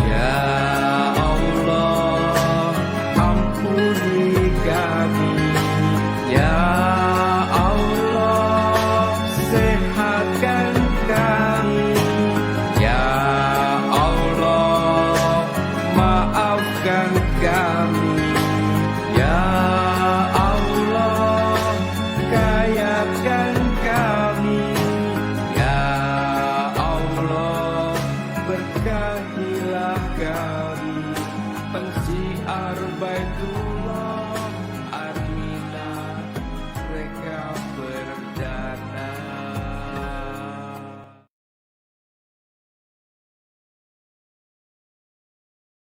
Ya Allah, ampuni kami. Ya Allah, sehatkan kami. Ya Allah, maafkan kami. Ya Allah, kayakan kami. Ya Allah, berkahilah kami, pensiar Baitullah.